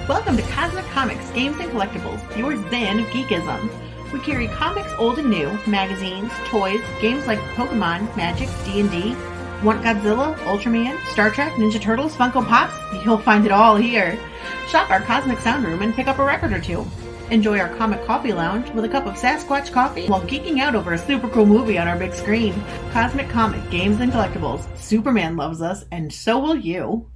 Welcome to Cosmic Comics, Games and Collectibles, your zen of geekism. We carry comics old and new, magazines, toys, games like Pokemon, Magic, D&D. Want Godzilla, Ultraman, Star Trek, Ninja Turtles, Funko Pops? You'll find it all here. Shop our Cosmic Sound Room and pick up a record or two. Enjoy our Comic Coffee Lounge with a cup of Sasquatch coffee while geeking out over a super cool movie on our big screen. Cosmic Comic, Games and Collectibles. Superman loves us, and so will you.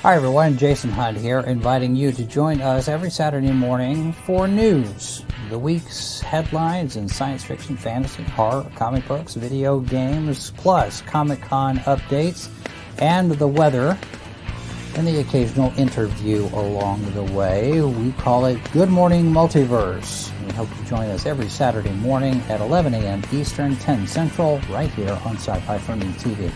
Hi everyone, Jason Hunt here, inviting you to join us every Saturday morning for news, the week's headlines in science fiction, fantasy, horror, comic books, video games, plus Comic-Con updates and the weather, and the occasional interview along the way. We call it Good Morning Multiverse. We hope you join us every Saturday morning at 11 a.m. Eastern, 10 Central, right here on Sci-Fi for Me TV.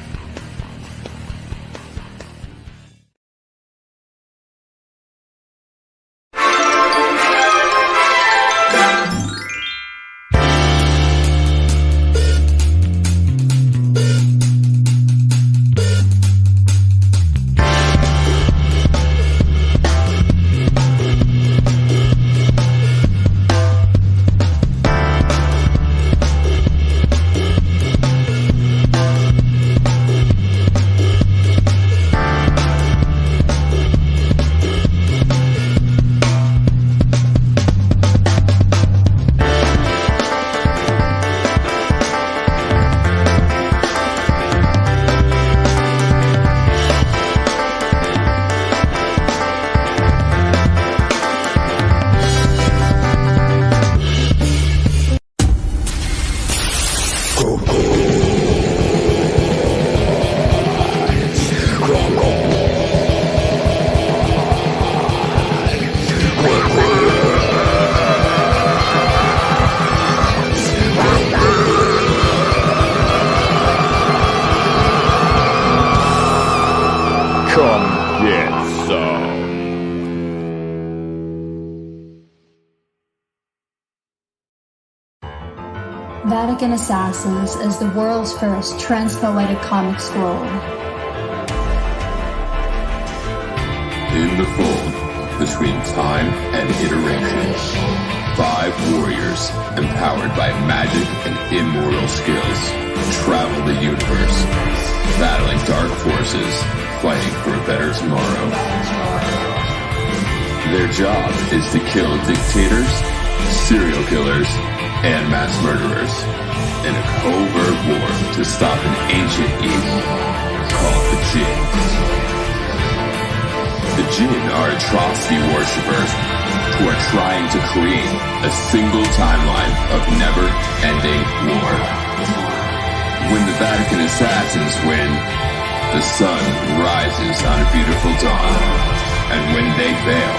Vatican Assassins is the world's first transpoetic comic scroll. In the fold, between time and iteration, 5 warriors, empowered by magic and immortal skills, travel the universe, battling dark forces, fighting for a better tomorrow. Their job is to kill dictators, serial killers, and mass murderers in a covert war to stop an ancient evil called the Jinn. The Jinn are atrocity worshippers who are trying to create a single timeline of never-ending war. When the Vatican assassins win, the sun rises on a beautiful dawn, and when they fail,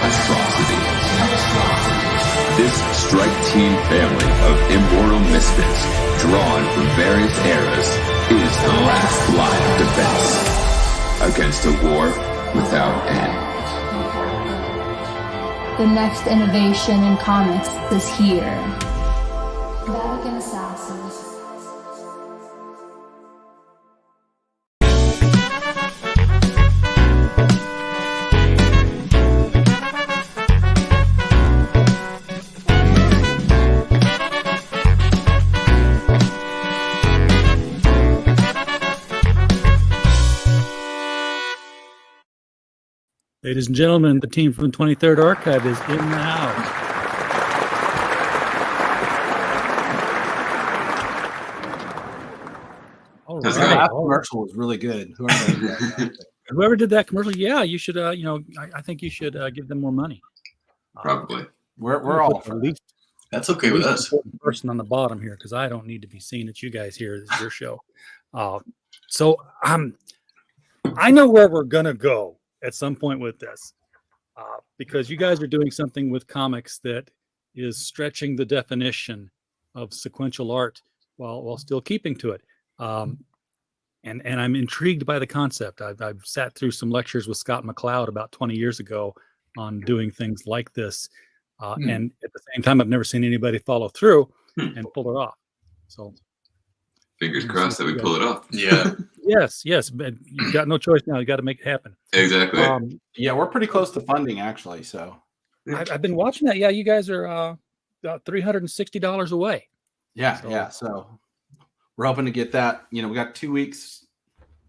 atrocity. This strike team family of immortal misfits, drawn from various eras, is the last line of defense against a war without end. The next innovation in comics is here. Vatican Assassins. Ladies and gentlemen, the team from 23rd Archive is in the house. All right. That commercial was really good. whoever did that commercial, yeah, you should. I think you should give them more money. Probably. We're all the for that. least That's okay with least us. important person on the bottom here, because I don't need to be seen. It's you guys here. This is your show. So I know where we're gonna go at some point with this, because you guys are doing something with comics that is stretching the definition of sequential art while still keeping to it. And I'm intrigued by the concept. I've sat through some lectures with Scott McCloud about 20 years ago on doing things like this. And at the same time, I've never seen anybody follow through and pull it off. So Fingers crossed that we pull it off. Yeah. yes, but you've got no choice now. You got to make it happen. Exactly. Yeah, we're pretty close to funding actually. So I've been watching that. Yeah, you guys are about $360 away. yeah. So we're hoping to get that. We got 2 weeks,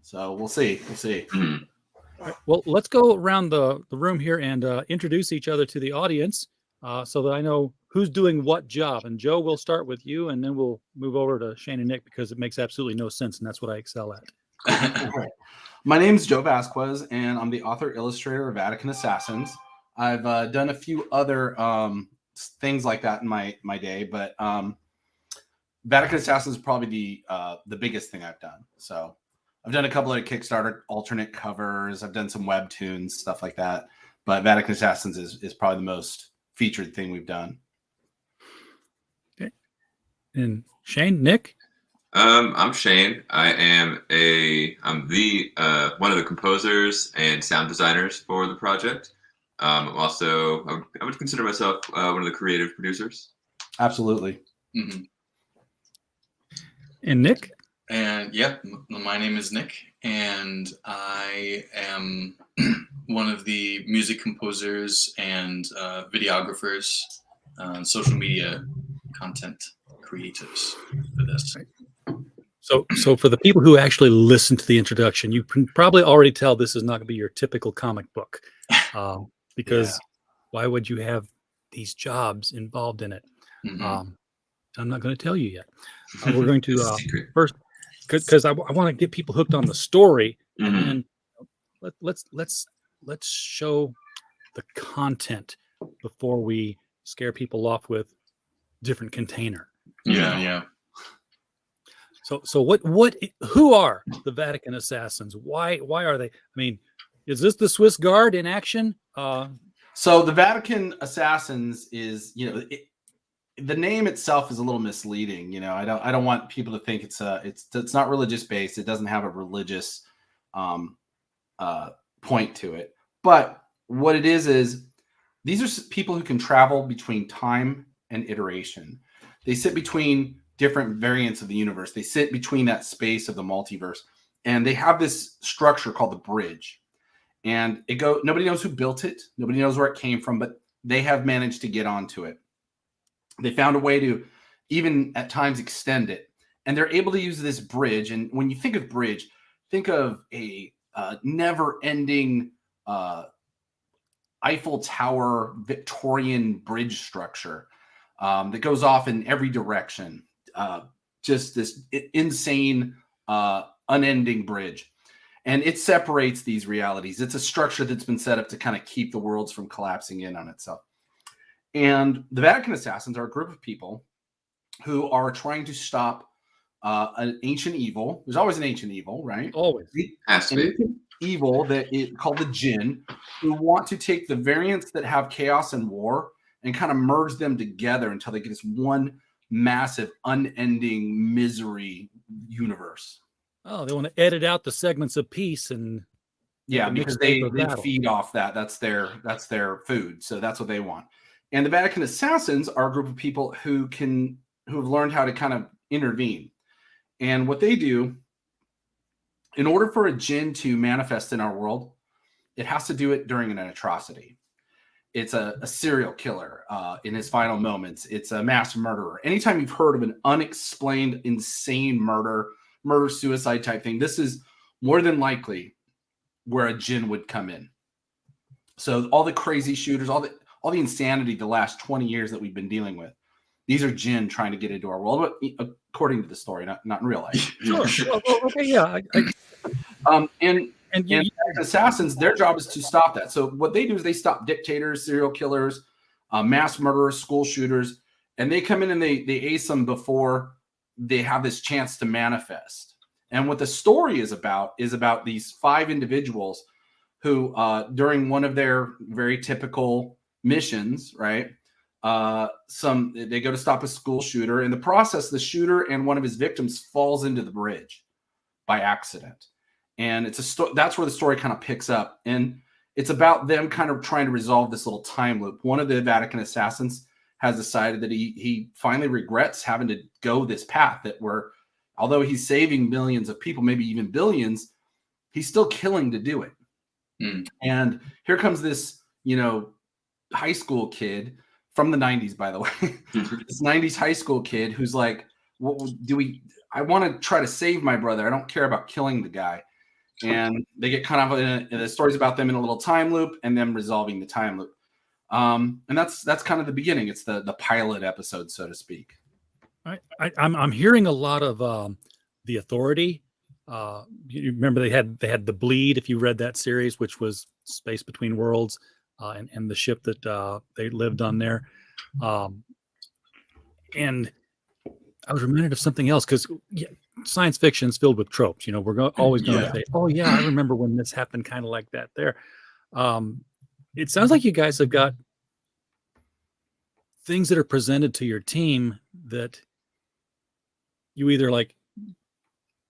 so we'll see. Mhm. All right, well, let's go around the room here and introduce each other to the audience so that I know who's doing what job. And Joe, we'll start with you, and then we'll move over to Shane and Nick, because it makes absolutely no sense, and that's what I excel at. All right. My name's Joe Vasquez, and I'm the author illustrator of Vatican Assassins. I've done a few other things like that in my day, but Vatican Assassins is probably the biggest thing I've done. So I've done a couple of Kickstarter alternate covers. I've done some webtoons, stuff like that. But Vatican Assassins is probably the most featured thing we've done. Okay. And Shane, Nick? I'm Shane. I'm the one of the composers and sound designers for the project. I would consider myself one of the creative producers. Absolutely. Mhm. And Nick? And yeah, my name is Nick, and I am one of the music composers and videographers, social media content creators for this. So for the people who actually listen to the introduction, you can probably already tell this is not going to be your typical comic book, because why would you have these jobs involved in it? Mhm. I'm not going to tell you yet. We're going to Secret. first, because I want to get people hooked on the story, Mhm. and let's show the content before we scare people off with different container. Yeah. So who are the Vatican Assassins? Why are they? I mean, is this the Swiss Guard in action? So the Vatican Assassins is, the name itself is a little misleading. I don't want people to think it's not religious based. It doesn't have a religious point to it. But what it is these are people who can travel between time and iteration. They sit between different variants of the universe. They sit between that space of the multiverse, and they have this structure called the bridge. And nobody knows who built it. Nobody knows where it came from, but they have managed to get onto it. They found a way to even at times extend it. And they're able to use this bridge. And when you think of bridge, think of a never-ending Eiffel Tower Victorian bridge structure that goes off in every direction. Just this insane, unending bridge. And it separates these realities. It's a structure that's been set up to kind of keep the worlds from collapsing in on itself. And the Vatican Assassins are a group of people who are trying to stop an ancient evil. There's always an ancient evil, right? Always. Has to An be. ancient evil called the Jinn, who want to take the variants that have chaos and war and kind of merge them together until they get this one massive, unending misery universe. Oh, they want to edit out the segments of peace and Yeah, a because mixtape they of battle. feed off that. That's their food. So that's what they want. And the Vatican Assassins are a group of people who have learned how to kind of intervene. And what they do, in order for a jinn to manifest in our world, it has to do it during an atrocity. It's a serial killer in his final moments. It's a mass murderer. Anytime you've heard of an unexplained, insane murder-suicide type thing, this is more than likely where a jinn would come in. So all the crazy shooters, all the insanity the last 20 years that we've been dealing with, these are jinn trying to get into our world, according to the story, not in real life. Sure. Well, okay, yeah. And And And assassins, their job is to stop that. So what they do is they stop dictators, serial killers, mass murderers, school shooters, and they come in and they ace them before they have this chance to manifest. And what the story is about these 5 individuals who, during one of their very typical missions, right? They go to stop a school shooter. In the process, the shooter and one of his victims falls into the bridge by accident. And that's where the story kind of picks up. And it's about them kind of trying to resolve this little time loop. One of the Vatican assassins has decided that he finally regrets having to go this path although he's saving millions of people, maybe even billions, he's still killing to do it. And here comes this, high school kid from the 90s, by the way, this 90s high school kid who's like, I want to try to save my brother. I don't care about killing the guy. And they get kind of in the stories about them in a little time loop and them resolving the time loop. And that's kind of the beginning. It's the pilot episode, so to speak. I'm hearing a lot of The Authority. You remember they had The Bleed, if you read that series, which was Space Between Worlds, and the ship that they lived on there. And I was reminded of something else, because science fiction is filled with tropes. We're always going to say, "Oh yeah, I remember when this happened," kind of like that. There, it sounds like you guys have got things that are presented to your team that you either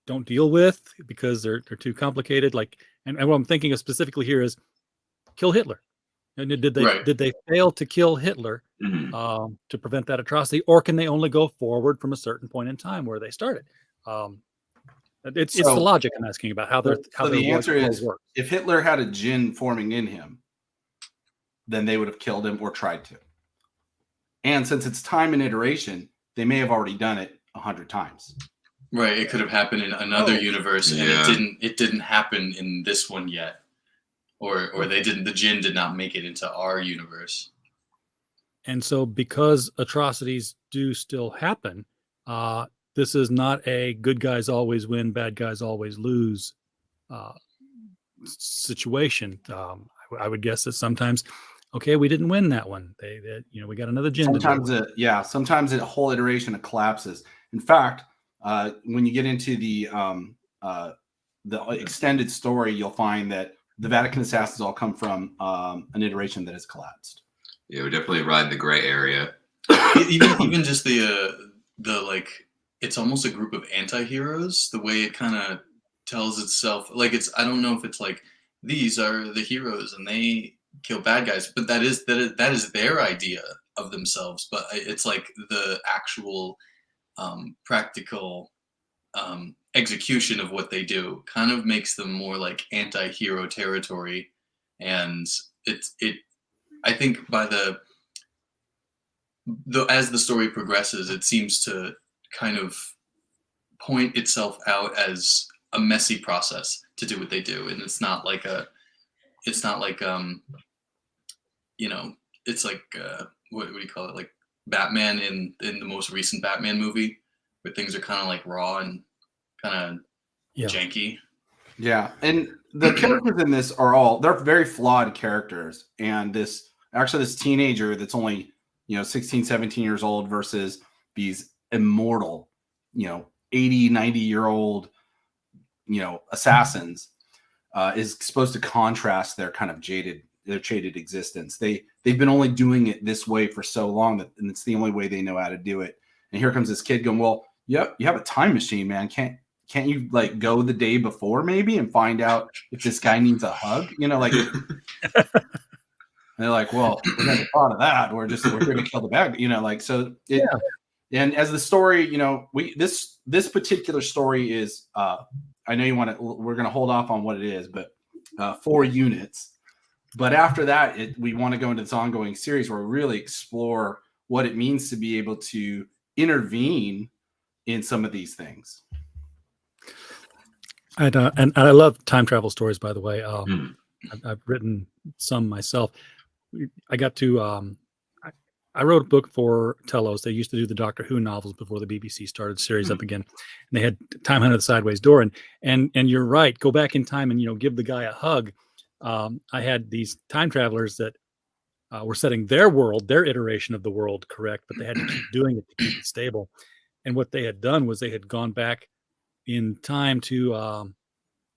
don't deal with because they're too complicated. And what I'm thinking of specifically here is kill Hitler. And did they fail to kill Hitler to prevent that atrocity, or can they only go forward from a certain point in time where they started? It's the logic I'm asking about how the answer is works. If Hitler had a djinn forming in him, then they would have killed him or tried to. And since it's time and iteration, they may have already done it 100 times. Right. It could have happened in another universe, and it didn't happen in this one yet. Or the djinn did not make it into our universe. And so because atrocities do still happen, this is not a good guys always win, bad guys always lose situation. I would guess that sometimes, okay, we didn't win that one. We got another djinn. Sometimes the whole iteration collapses. In fact, when you get into the extended story, you'll find that the Vatican assassins all come from an iteration that has collapsed. Yeah, we're definitely riding the gray area. even just the it's almost a group of anti-heroes. The way it kind of tells itself, I don't know if it's like these are the heroes and they kill bad guys, but that is their idea of themselves. But it's like the actual practical execution of what they do kind of makes them more like anti-hero territory. And I think by as the story progresses, it seems to kind of point itself out as a messy process to do what they do. And it's not like it's like what do you call it? Like Batman in the most recent Batman movie, where things are kind of like raw and kind of janky. Yeah. And the characters in this they're very flawed characters. And this teenager that's only, 16, 17 years old versus these immortal, 80, 90-year-old, assassins is supposed to contrast their kind of jaded existence. They've been only doing it this way for so long and it's the only way they know how to do it. And here comes this kid going, well, yep, you have a time machine, man. Can't you go the day before maybe and find out if this guy needs a hug? And they're like, well, we never thought of that. We're going to kill the bad, And as the story, this particular story is, I know we're going to hold off on what it is, but 4 units. But after that, we want to go into this ongoing series where we really explore what it means to be able to intervene in some of these things. And I love time travel stories, by the way. I've written some myself. I got to I wrote a book for Telos. They used to do the Doctor Who novels before the BBC started the series up again. And they had Time Hunter: The Sideways Door. And you're right. Go back in time and give the guy a hug. I had these time travelers that were setting their world, their iteration of the world correct, but they had to keep doing it to keep it stable. And what they had done was they had gone back in time to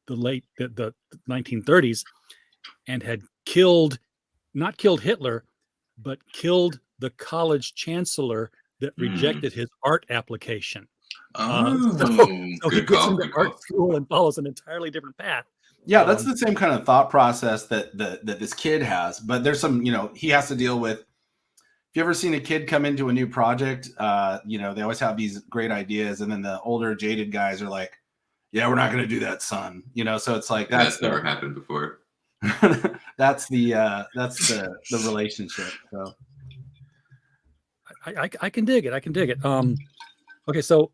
the 1930s and had not killed Hitler, but killed the college chancellor that rejected his art application. So he gets into art school and follows an entirely different path. Yeah, that's the same kind of thought process that this kid has. But there's some, he has to deal with. If you ever seen a kid come into a new project, they always have these great ideas, and then the older jaded guys are like, "Yeah, we're not going to do that, son." So it's like that's never happened before. that's the relationship. So I can dig it. Okay, so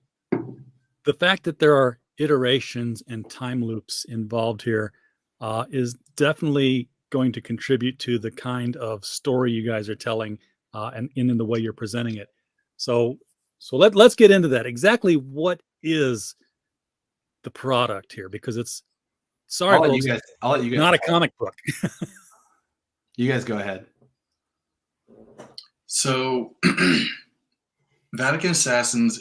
the fact that there are iterations and time loops involved here is definitely going to contribute to the kind of story you guys are telling and in the way you're presenting it. So let's get into that. Exactly what is the product here? Because it's I'll let you guys not a comic book. You guys go ahead. So Vatican Assassins,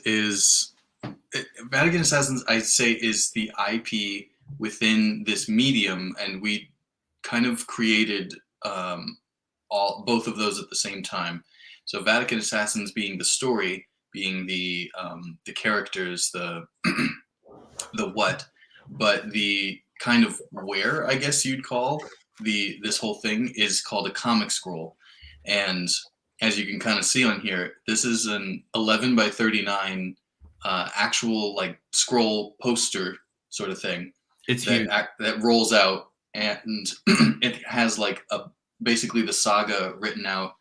I'd say, is the IP within this medium, and we kind of created both of those at the same time. So Vatican Assassins being the story, being the characters, the what, but the kind of where, I guess you'd call this whole thing, is called a comic scroll. And as you can kind of see on here, this is an 11 by 39 actual like scroll poster sort of thing. It's that rolls out, and it has like basically the saga written out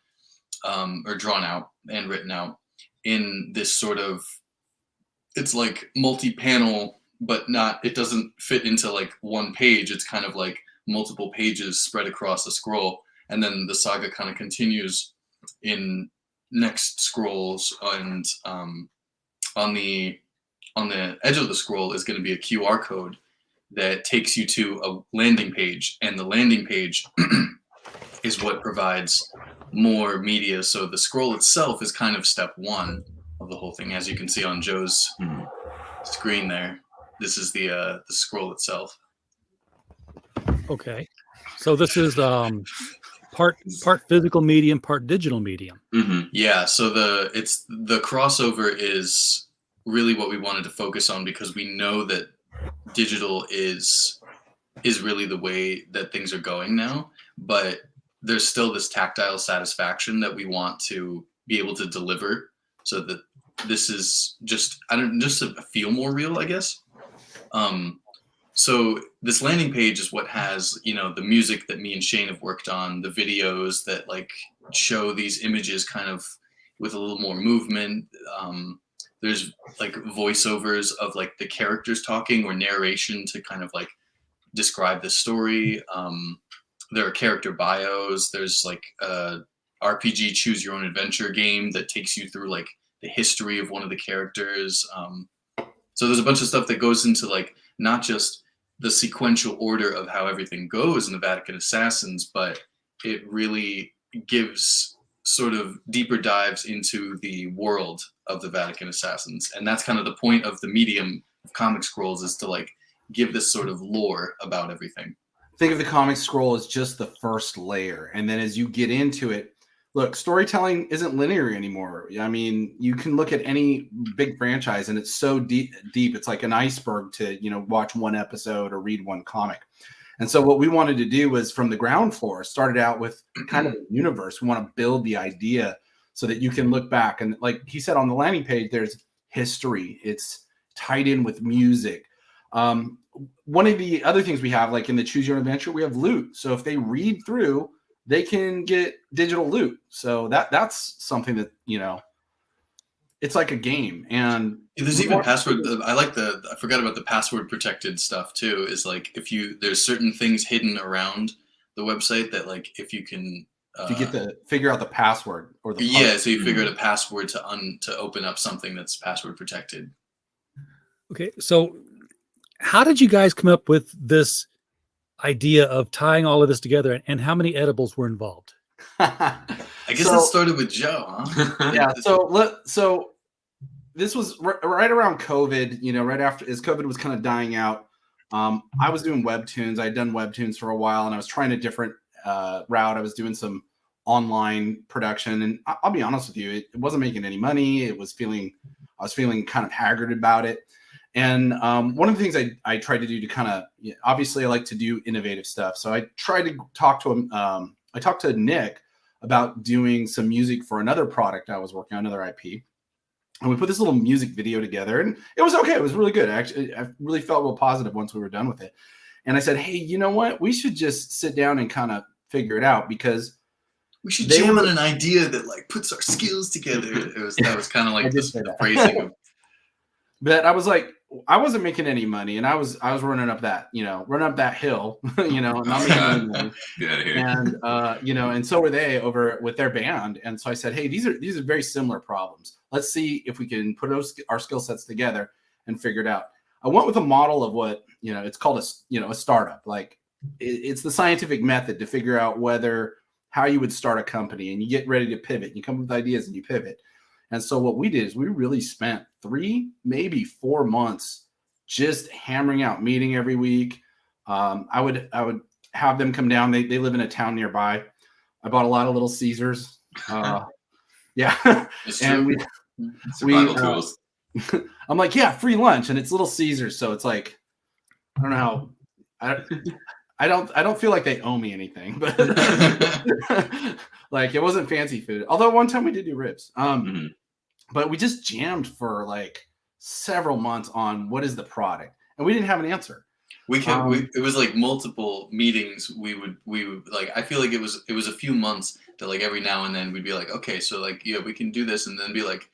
or drawn out and written out in this sort of, it's like multi-panel, but it doesn't fit into like one page. It's kind of like multiple pages spread across the scroll, and then the saga kind of continues in next scrolls, and on the edge of the scroll is going to be a QR code that takes you to a landing page, and the landing page is what provides more media. So the scroll itself is kind of step one of the whole thing, as you can see on Joe's screen there. This is the scroll itself. Okay, so this is part physical medium, part digital medium. Mm-hmm. Yeah. So the crossover is really what we wanted to focus on, because we know that digital is really the way that things are going now, but there's still this tactile satisfaction that we want to be able to deliver, so that this is just to feel more real, I guess. So this landing page is what has, the music that me and Shane have worked on, the videos that like show these images kind of with a little more movement. There's like voiceovers of like the characters talking, or narration to kind of like describe the story. There are character bios. There's like a RPG choose your own adventure game that takes you through like the history of one of the characters. So there's a bunch of stuff that goes into like not just the sequential order of how everything goes in the Vatican Assassins, but it really gives sort of deeper dives into the world of the Vatican Assassins. And that's kind of the point of the medium of comic scrolls, is to like give this sort of lore about everything. Think of the comic scroll as just the first layer. And then as you get into it, look, storytelling isn't linear anymore. I mean, you can look at any big franchise and it's so deep. It's like an iceberg to, watch one episode or read one comic. And so what we wanted to do was, from the ground floor, started out with kind of a universe. We want to build the idea so that you can look back. And like he said on the landing page, there's history. It's tied in with music. One of the other things we have, like in the Choose Your Own Adventure, we have loot. So if they read through, they can get digital loot. So that's something that, it's like a game. And there's even password. I forgot about the password protected stuff too, is like there's certain things hidden around the website that like if you can to get the figure out the password or the yeah. So you figure out a password to open up something that's password protected. Okay, so how did you guys come up with this idea of tying all of this together, and how many edibles were involved? I guess it started with Joe, huh? Yeah. So this was right around COVID. You know, right after as COVID was kind of dying out. I was doing webtoons. I had done webtoons for a while, and I was trying a different route. I was doing some online production, and I'll be honest with you, it wasn't making any money. I was feeling kind of haggard about it. And one of the things I tried to do to kind of, obviously I like to do innovative stuff. So I tried to talk to him. I talked to Nick about doing some music for another product I was working on, another IP. And we put this little music video together, and it was okay. It was really good. Actually, I really felt real positive once we were done with it. And I said, hey, you know what? We should just sit down and kind of figure it out, because we should jam on an idea that like puts our skills together. That was kind of like the phrasing of. But I was like, I wasn't making any money, and I was running up that hill, not making any money. Get out of here. And and so were they over with their band. And so I said, hey, these are very similar problems. Let's see if we can put our skill sets together and figure it out. I went with a model of what it's called a startup. Like it's the scientific method to figure out how you would start a company, and you get ready to pivot. You come up with ideas and you pivot. And so what we did is we really spent 3, maybe 4 months just hammering out, meeting every week. I would have them come down. They live in a town nearby. I bought a lot of Little Caesars. Yeah. And we tools. I'm like, yeah, free lunch, and it's Little Caesars. So it's like, I don't know how, I don't feel like they owe me anything, but like it wasn't fancy food. Although one time we did do ribs. But we just jammed for like several months on what is the product, and we didn't have an answer. It was like multiple meetings. We would like, I feel like it was a few months that like every now and then we'd be like, okay, so like, yeah, we can do this, and then be like,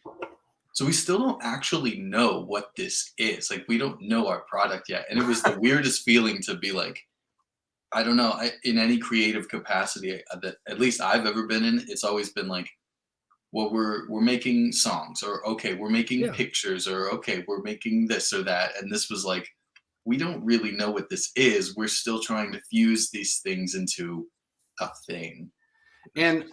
so we still don't actually know what this is. Like, we don't know our product yet. And it was the weirdest feeling to be like, I don't know, in any creative capacity that at least I've ever been in, it's always been like, well, we're making songs, or okay, we're making pictures, or okay, we're making this or that. And this was like, we don't really know what this is. We're still trying to fuse these things into a thing. And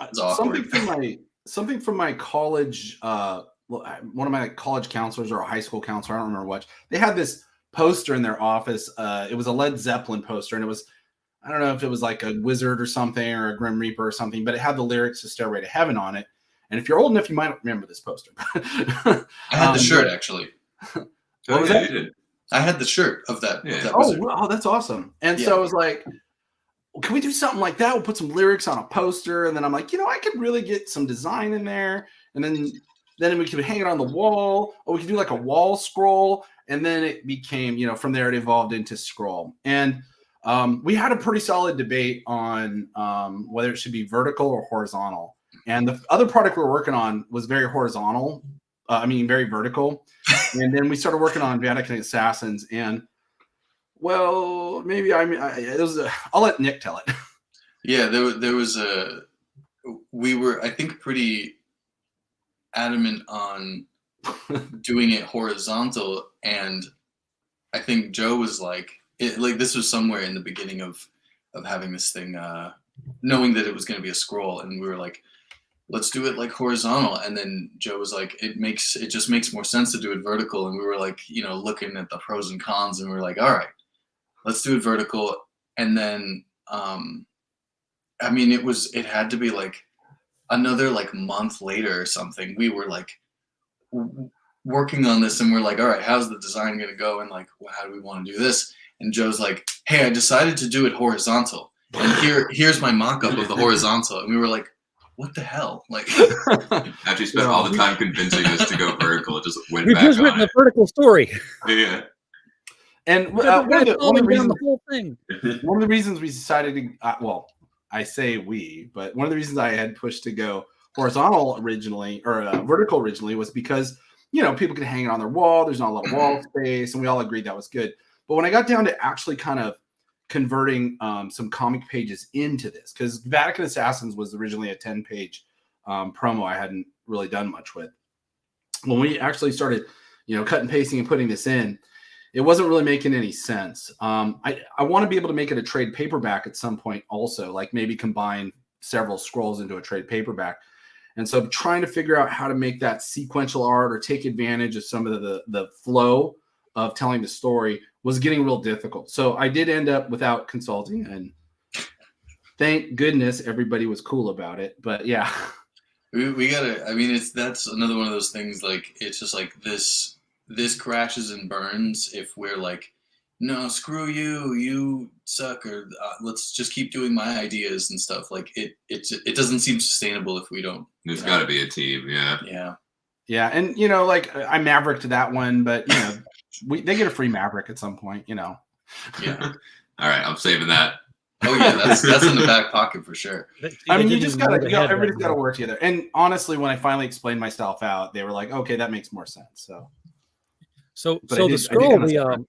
something from my college, one of my college counselors or a high school counselor, I don't remember which, they had this poster in their office. It was a Led Zeppelin poster, and it was, I don't know if it was like a wizard or something, or a Grim Reaper or something, but it had the lyrics to Stairway to Heaven on it. And if you're old enough, you might remember this poster. I had the shirt, actually. What was that? You did. I had the shirt of that. Yeah. Of that Oh, that's awesome. And so I was like, well, can we do something like that? We'll put some lyrics on a poster. And then I'm like, I could really get some design in there. And then we could hang it on the wall, or we could do like a wall scroll. And then it became, from there it evolved into scroll. And we had a pretty solid debate on whether it should be vertical or horizontal. And the other product we were working on was very horizontal. Very vertical. And then we started working on Vatican Assassins. And well, maybe I'll let Nick tell it. Yeah, we were, I think, pretty adamant on doing it horizontal. And I think Joe was like this was somewhere in the beginning of having this thing, knowing that it was going to be a scroll. And we were like, let's do it like horizontal. And then Joe was like, it just makes more sense to do it vertical. And we were like, looking at the pros and cons, and we were like, all right, let's do it vertical. And then, it had to be like another like month later or something. We were like working on this, and we're like, all right, how's the design going to go? And like, well, how do we want to do this? And Joe's like, hey, I decided to do it horizontal. And here's my mock-up of the horizontal. And we were like, what the hell? Like, after you spent all the time convincing us to go vertical, it just went We've back just written a vertical story. Yeah. And one of the whole thing. One of the reasons we decided to, I say we, but one of the reasons I had pushed to go horizontal originally, or vertical originally, was because, people could hang it on their wall. There's not a lot of wall space, and we all agreed that was good. But when I got down to actually kind of converting some comic pages into this, because Vatican Assassins was originally a 10-page promo I hadn't really done much with. When we actually started, cut and pasting and putting this in, it wasn't really making any sense. I want to be able to make it a trade paperback at some point also, like maybe combine several scrolls into a trade paperback. And so trying to figure out how to make that sequential art or take advantage of some of the flow of telling the story was getting real difficult. So I did end up without consulting, and thank goodness everybody was cool about it. But yeah. We gotta, I mean, that's another one of those things, like, it's just like this crashes and burns if we're like, no, screw you, you suck, or let's just keep doing my ideas and stuff. Like it doesn't seem sustainable if we don't. There's got to be a team, yeah. Yeah, and like I mavericked that one, but they get a free Maverick at some point, Yeah. All right, I'm saving that. Oh yeah, that's in the back pocket for sure. I mean, everybody's got to work together. And honestly, when I finally explained myself out, they were like, "Okay, that makes more sense." So the scroll,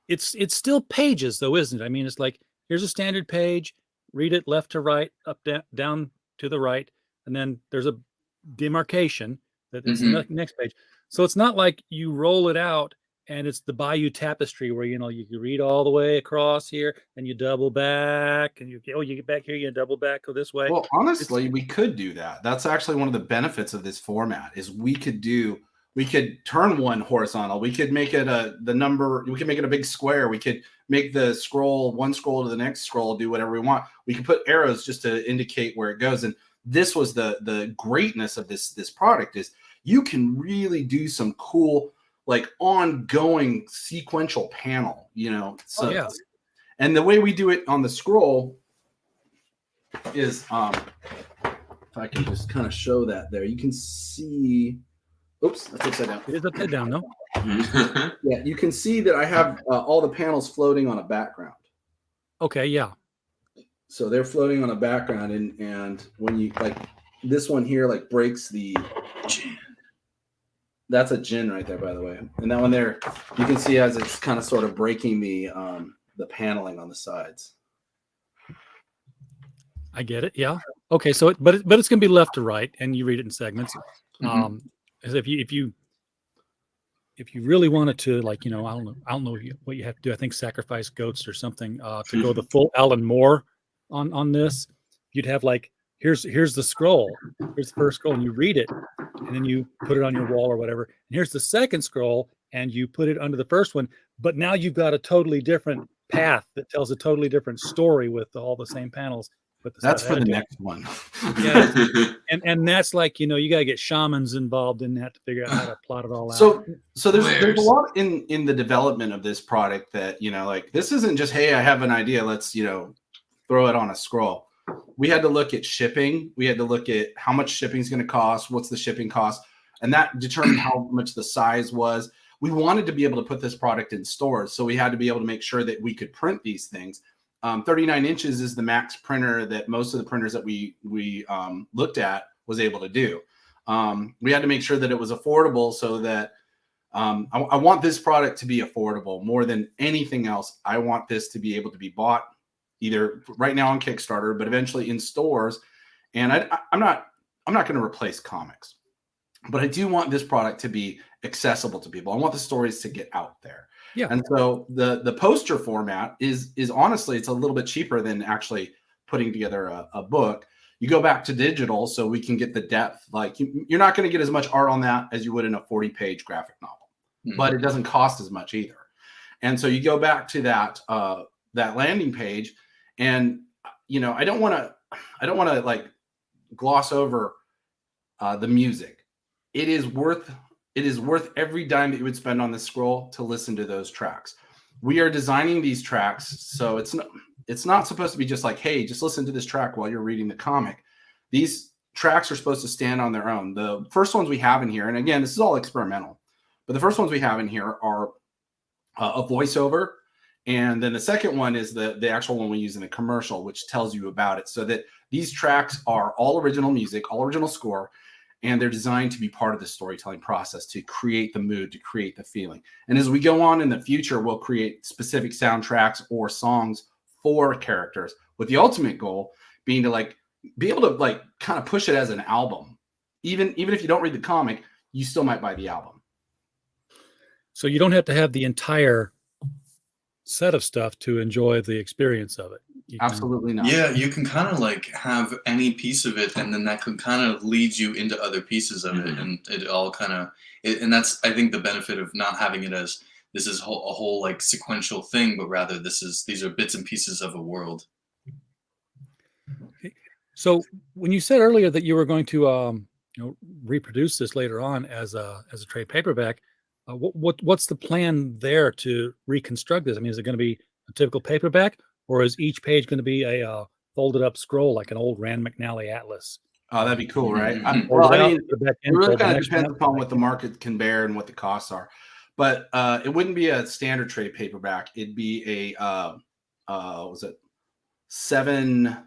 it's still pages though, isn't it? I mean, it's like, here's a standard page, read it left to right, up, down to the right, and then there's a demarcation that it's the next page. So it's not like you roll it out and it's the Bayou Tapestry where you read all the way across here and you double back and you get back here, you double back, go this way. Well, honestly, we could do that. That's actually one of the benefits of this format is we could turn one horizontal. We could make it we could make it a big square. We could make the one scroll to the next scroll, do whatever we want. We could put arrows just to indicate where it goes. And this was the greatness of this product is you can really do some cool, like, ongoing sequential panel, So, yeah. And the way we do it on the scroll is, if I can just kind of show that there, you can see. Oops, that's upside down. It is upside down, no? Yeah, you can see that I have all the panels floating on a background. Okay, yeah. So they're floating on a background, and when you, like, this one here, like, breaks the gin. That's a gin right there, by the way. And that one there, you can see as it's kind of sort of breaking the paneling on the sides. I get it. Yeah. Okay. So, but it's going to be left to right, and you read it in segments. As if you really wanted to, like, I don't know what you have to do. I think sacrifice goats or something to go the full Alan Moore on this. You'd have, like, here's the scroll. Here's the first scroll, and you read it, and then you put it on your wall or whatever. And here's the second scroll, and you put it under the first one. But now you've got a totally different path that tells a totally different story with all the same panels. But that's for the next one. Yeah, and that's like, you got to get shamans involved in that to figure out how to plot it all out. So there's a lot in the development of this product that, like, this isn't just, hey, I have an idea, let's throw it on a scroll. We had to look at shipping. We had to look at how much shipping is going to cost, what's the shipping cost, and that determined how much the size was. We wanted to be able to put this product in stores, so we had to be able to make sure that we could print these things. 39 inches is the max printer that most of the printers that we looked at was able to do. We had to make sure that it was affordable, so that I want this product to be affordable more than anything else. I want this to be able to be bought either right now on Kickstarter, but eventually in stores. And I'm not going to replace comics, but I do want this product to be accessible to people. I want the stories to get out there. Yeah. And so the poster format is honestly, it's a little bit cheaper than actually putting together a book. You go back to digital so we can get the depth. Like, you're not going to get as much art on that as you would in a 40-page graphic novel, but it doesn't cost as much either. And so you go back to that landing page, and I don't want to like gloss over the music. It is worth every dime that you would spend on this scroll to listen to those tracks. We are designing these tracks, so it's not supposed to be just like, hey, just listen to this track while you're reading the comic. These tracks are supposed to stand on their own. The first ones we have in here, and again, this is all experimental, but the first ones we have in here are a voiceover, and then the second one is the actual one we use in the commercial, which tells you about it, so that these tracks are all original music, all original score, and they're designed to be part of the storytelling process, to create the mood, to create the feeling. And as we go on in the future, we'll create specific soundtracks or songs for characters, with the ultimate goal being to like be able to like kind of push it as an album. Even if you don't read the comic, you still might buy the album. So you don't have to have the entire set of stuff to enjoy the experience of it. Absolutely not. Yeah, you can kind of like have any piece of it, and then that can kind of lead you into other pieces of it, and it all kind of, and that's I think the benefit of not having it as this is a whole like sequential thing, but rather these are bits and pieces of a world. Okay. So when you said earlier that you were going to reproduce this later on as a trade paperback, what's the plan there to reconstruct this? I mean, is it going to be a typical paperback, or is each page going to be a folded up scroll like an old Rand McNally atlas? Oh, that'd be cool, right? Well, I mean, it really kind of depends upon what the market can bear and what the costs are. But it wouldn't be a standard trade paperback. It'd be a was it 7?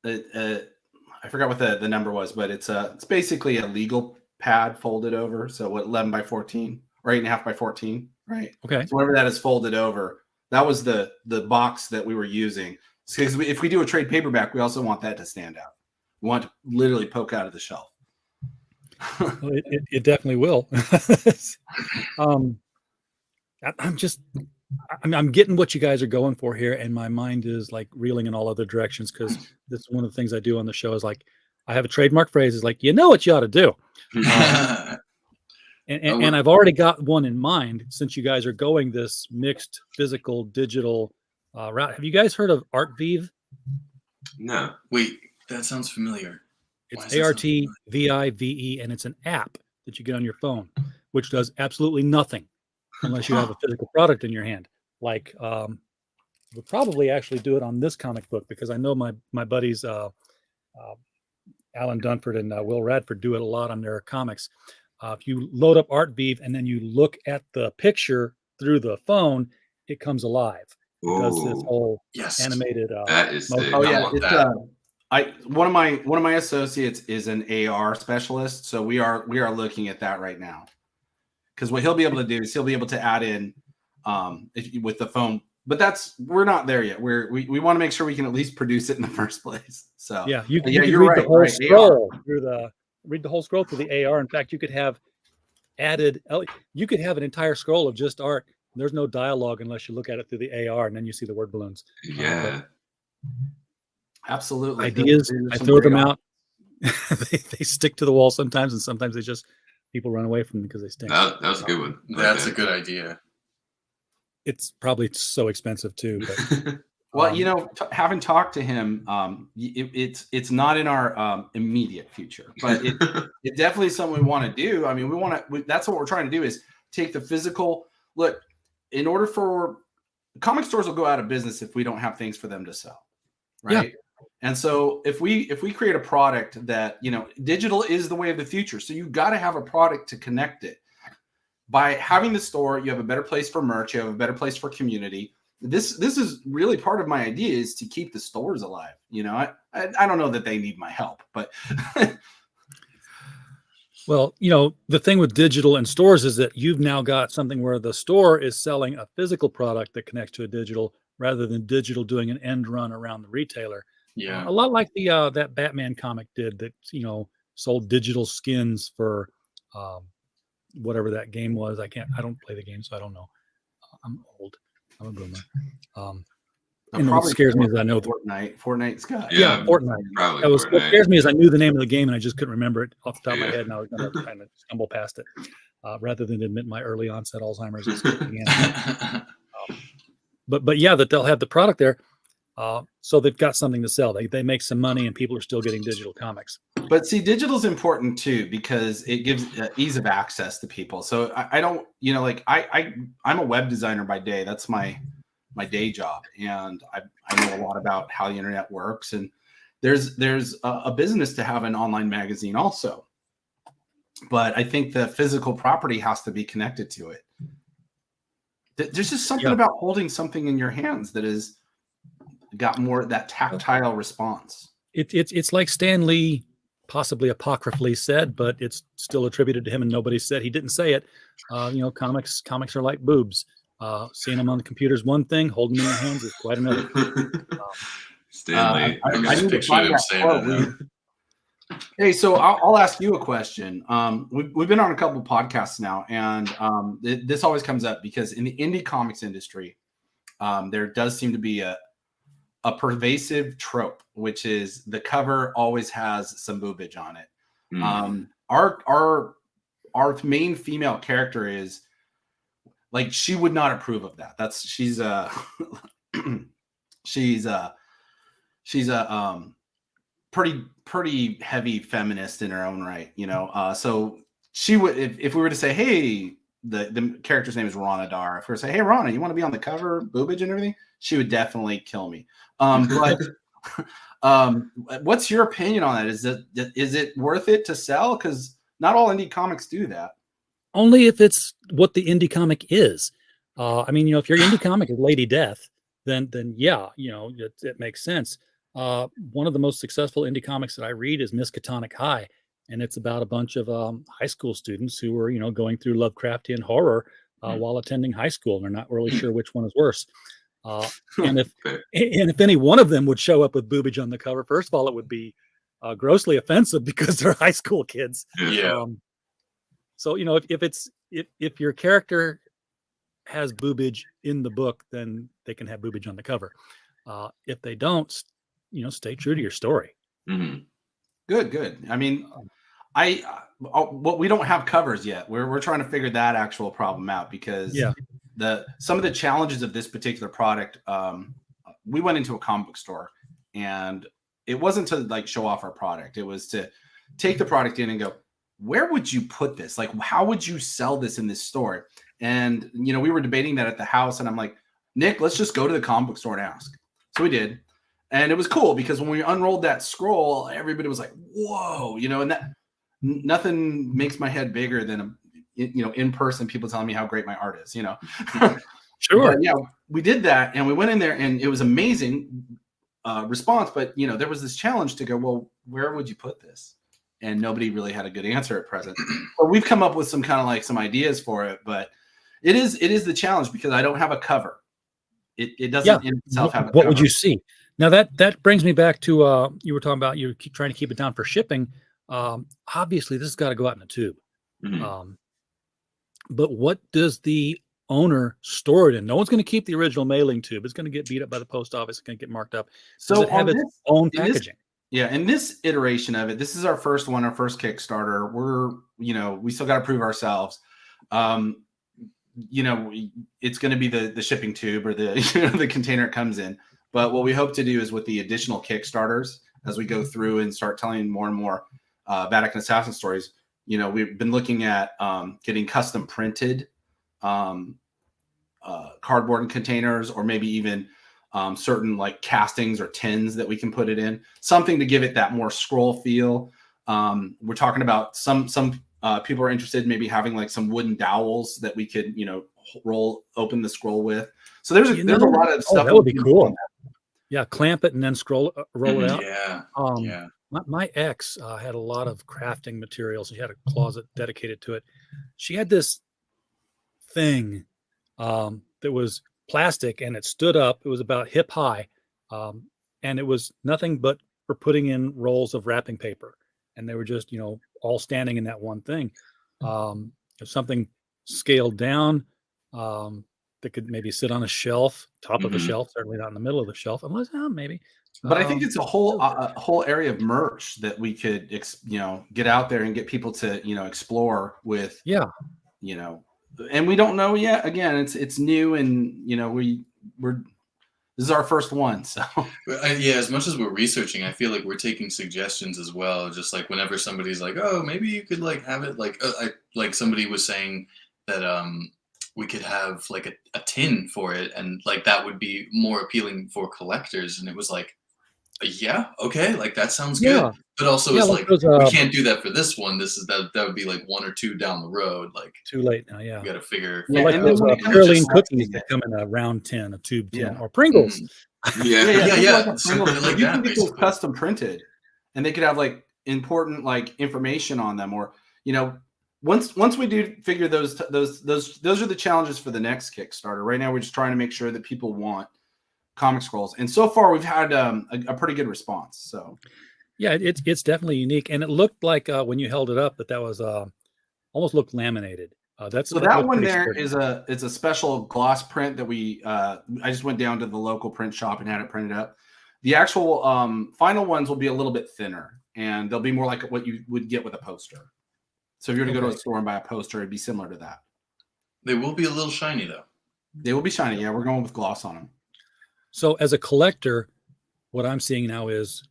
I forgot what the number was, but it's basically a legal pad folded over. So what, 11 by 14 or 8.5 by 14, right? Okay. So whatever that is folded over, that was the box that we were using. Because if we do a trade paperback, we also want that to stand out. We want to literally poke out of the shelf. Well, it definitely will. I'm getting what you guys are going for here, and my mind is like reeling in all other directions, because this is one of the things I do on the show is like I have a trademark phrase is like, you know what you ought to do. And I've already got one in mind, since you guys are going this mixed physical digital route. Have you guys heard of ArtVive? No. Wait, that sounds familiar. It's ARTVIVE, and it's an app that you get on your phone, which does absolutely nothing unless you have a physical product in your hand. Like, we'll probably actually do it on this comic book, because I know my buddies Alan Dunford and Will Radford do it a lot on their comics. If you load up ArtVive and then you look at the picture through the phone, it comes alive. It does this whole animated. That is sick. Oh yeah, one of my associates is an AR specialist, so we are looking at that right now. Because what he'll be able to do is he'll be able to add in with the phone, but we're not there yet. We want to make sure we can at least produce it in the first place. So yeah, you can you're read right, the whole right, scroll read the whole scroll through the AR. In fact, you could have you could have an entire scroll of just art. There's no dialogue unless you look at it through the AR, and then you see the word balloons. Yeah. Absolutely. Ideas, I throw them out. they stick to the wall sometimes, and sometimes people run away from them because they stink. That was a good one. That's a good idea. It's probably so expensive too. But, well, having talked to him, it's not in our immediate future, but it definitely is something we want to do. I mean, that's what we're trying to do, is take the physical look. In order for comic stores will go out of business if we don't have things for them to sell, right? Yeah. And so if we create a product that, digital is the way of the future. So you've got to have a product to connect it. By having the store, you have a better place for merch, you have a better place for community. This is really part of my idea, is to keep the stores alive. I don't know that they need my help, but well, the thing with digital and stores is that you've now got something where the store is selling a physical product that connects to a digital, rather than digital doing an end run around the retailer. Yeah, a lot like the that Batman comic did, that sold digital skins for whatever that game was. I don't play the game, so I don't know. I'm old. I'm a boomer. And what scares me is I know Fortnite's got. Yeah, Fortnite. What scares me is I knew the name of the game and I just couldn't remember it off the top of my head, and I was going to kind of stumble past it, rather than admit my early onset Alzheimer's. But yeah, that they'll have the product there. So they've got something to sell. They make some money, and people are still getting digital comics. But see, digital is important too, because it gives ease of access to people. So I don't, I'm a web designer by day. That's my day job, and I know a lot about how the internet works. And there's a business to have an online magazine also. But I think the physical property has to be connected to it. There's just something about holding something in your hands that is got more that tactile response. It's like Stan Lee possibly apocryphally said, but it's still attributed to him, and nobody said he didn't say it. Comics are like boobs. Seeing them on the computer is one thing. Holding them in your hands is quite another. Stanley, I'm I just need to picturing find him that saying quote. that now. Hey, so I'll ask you a question. We've been on a couple podcasts now, and this always comes up because in the indie comics industry, there does seem to be a pervasive trope, which is the cover always has some boobage on it. Our main female character is like, she would not approve of that. She's a pretty heavy feminist in her own right, so she would, if we were to say, hey, the character's name is Rana Dar, if we were to say, hey Rana, you want to be on the cover, boobage and everything, she would definitely kill me. But what's your opinion on that? Is it worth it to sell? Because not all indie comics do that. Only if it's what the indie comic is. I mean, if your indie comic is Lady Death, then yeah, it makes sense. One of the most successful indie comics that I read is Miskatonic High, and it's about a bunch of high school students who are, going through Lovecraftian horror while attending high school, and they're not really sure which one is worse. And if any one of them would show up with boobage on the cover, first of all, it would be grossly offensive because they're high school kids. Yeah. So if your character has boobage in the book, then they can have boobage on the cover. If they don't, stay true to your story. Mm-hmm. Good. I mean, we don't have covers yet. We're trying to figure that actual problem out, because some of the challenges of this particular product. We went into a comic book store, and it wasn't to like show off our product. It was to take the product in and go, where would you put this? Like, how would you sell this in this store? And, we were debating that at the house, and I'm like, Nick, let's just go to the comic book store and ask. So we did. And it was cool because when we unrolled that scroll, everybody was like, whoa, and that nothing makes my head bigger than, in person, people telling me how great my art is, Sure. But, yeah, we did that, and we went in there, and it was amazing response. But, there was this challenge to go, well, where would you put this? And nobody really had a good answer at present. So we've come up with some kind of like some ideas for it, but it is the challenge because I don't have a cover. It doesn't in itself have a what cover. Would you see? Now that brings me back to you were talking about you keep trying to keep it down for shipping. Obviously this has got to go out in a tube. Mm-hmm. But what does the owner store it in? No one's going to keep the original mailing tube. It's going to get beat up by the post office. It's going to get marked up. So does it have its own packaging? In this iteration of it, this is our first one, our first Kickstarter. We're, we still got to prove ourselves. It's going to be the shipping tube or the the container it comes in. But what we hope to do is with the additional Kickstarters, as we go through and start telling more and more Vatican Assassin stories, we've been looking at getting custom printed cardboard containers, or maybe even certain like castings or tins that we can put it in, something to give it that more scroll feel. We're talking about some people are interested in maybe having like some wooden dowels that we could, roll open the scroll with. So there's a lot of stuff. That would be cool. Yeah. Clamp it and then roll it out. Yeah. My ex had a lot of crafting materials. She had a closet dedicated to it. She had this thing that was plastic, and it stood up. It was about hip high, and it was nothing but for putting in rolls of wrapping paper, and they were just all standing in that one thing. Something scaled down that could maybe sit on a shelf, top of a shelf, certainly not in the middle of the shelf, unless maybe. But I think it's a whole area of merch that we could get out there and get people to explore with. And we don't know yet. Again, it's new, and we're this is our first one. So as much as we're researching, I feel like we're taking suggestions as well. Just like whenever somebody's like, oh, maybe you could like have it like somebody was saying that we could have like a tin for it, and like that would be more appealing for collectors. And it was like, yeah, okay, like that sounds good. But also it's like we can't do that for this one. That would be like one or two down the road. Like too late now. Yeah, we got to figure. Like those Caroline cookies that come in a round tin, a tube tin, or Pringles. Yeah. Something like you can get those custom printed, and they could have like important like information on them, or once we do figure those are the challenges for the next Kickstarter. Right now, we're just trying to make sure that people want comic scrolls, and so far we've had a pretty good response. So Yeah, it's definitely unique, and it looked like when you held it up that was almost looked laminated. So that one there is it's a special gloss print that we I just went down to the local print shop and had it printed up. The actual final ones will be a little bit thinner, and they'll be more like what you would get with a poster. So if you were to go to a store and buy a poster, it'd be similar to that. They will be a little shiny though. They will be shiny. Yeah, we're going with gloss on them. So as a collector, what I'm seeing now is,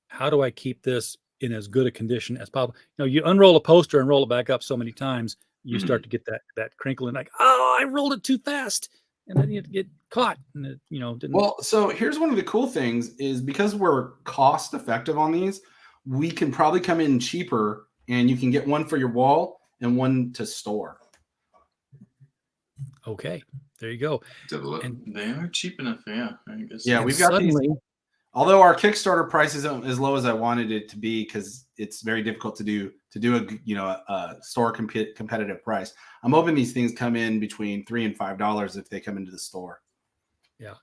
how do I keep this in as good a condition as possible? You unroll a poster and roll it back up so many times, you start to get that crinkle and like, oh, I rolled it too fast, and then you get caught. And it, didn't. Well, so here's one of the cool things is because we're cost effective on these, we can probably come in cheaper, and you can get one for your wall and one to store. Okay, there you go. And they are cheap enough, yeah. I guess. Yeah, we've got these. Although our Kickstarter price isn't as low as I wanted it to be because it's very difficult to do a store competitive price. I'm hoping these things come in between $3 and $5 if they come into the store. Yeah,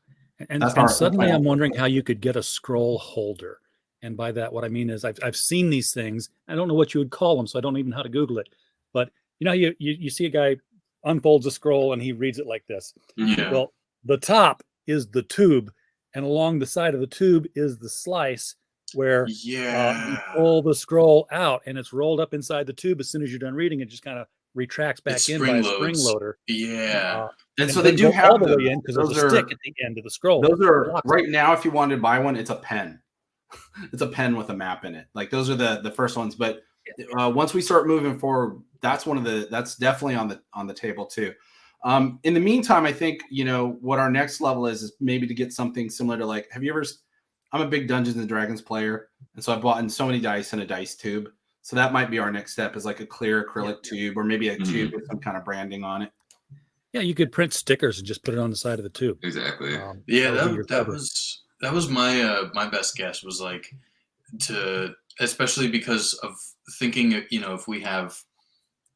and suddenly I'm wondering how you could get a scroll holder. And by that, what I mean is I've seen these things. I don't know what you would call them, so I don't even know how to Google it. But you see a guy unfolds a scroll and he reads it like this. Yeah. Well, the top is the tube, and along the side of the tube is the slice where you pull the scroll out, and it's rolled up inside the tube. As soon as you're done reading, it just kind of retracts back in by a spring loader. Yeah. And so they do have all the way in because there's a stick at the end of the scroll. Those are right now. If you wanted to buy one, it's a pen. It's a pen with a map in it. Like those are the first ones. But once we start moving forward, that's definitely on the table too. In the meantime, I think what our next level is maybe to get something similar to like. Have you ever? I'm a big Dungeons and Dragons player, and so I bought in so many dice in a dice tube. So that might be our next step, is like a clear acrylic tube, or maybe a tube with some kind of branding on it. Yeah, you could print stickers and just put it on the side of the tube. Exactly. That was my best guess, was like especially because of thinking, if we have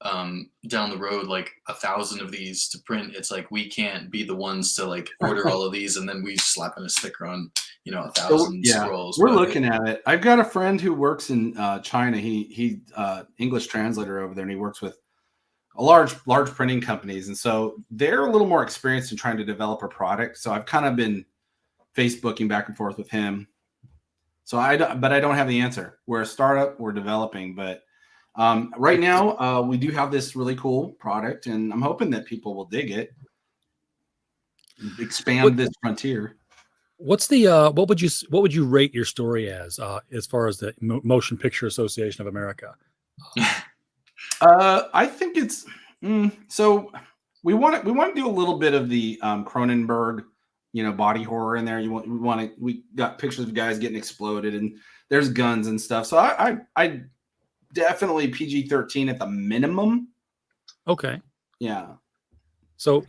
down the road like 1,000 of these to print, it's like we can't be the ones to like order all of these and then we slap in a sticker on 1,000 scrolls. We're looking at it. I've got a friend who works in China. He English translator over there, and he works with a large printing companies, and so they're a little more experienced in trying to develop a product. So I've kind of been Facebooking back and forth with him. So I don't have the answer. We're a startup. We're developing, but right now we do have this really cool product, and I'm hoping that people will dig it, expand this frontier. What's the what would you rate your story as far as the Motion Picture Association of America? I think it's so we want to do a little bit of the Cronenberg, body horror in there. We got pictures of guys getting exploded and there's guns and stuff. So I definitely PG-13 at the minimum. Okay. Yeah. So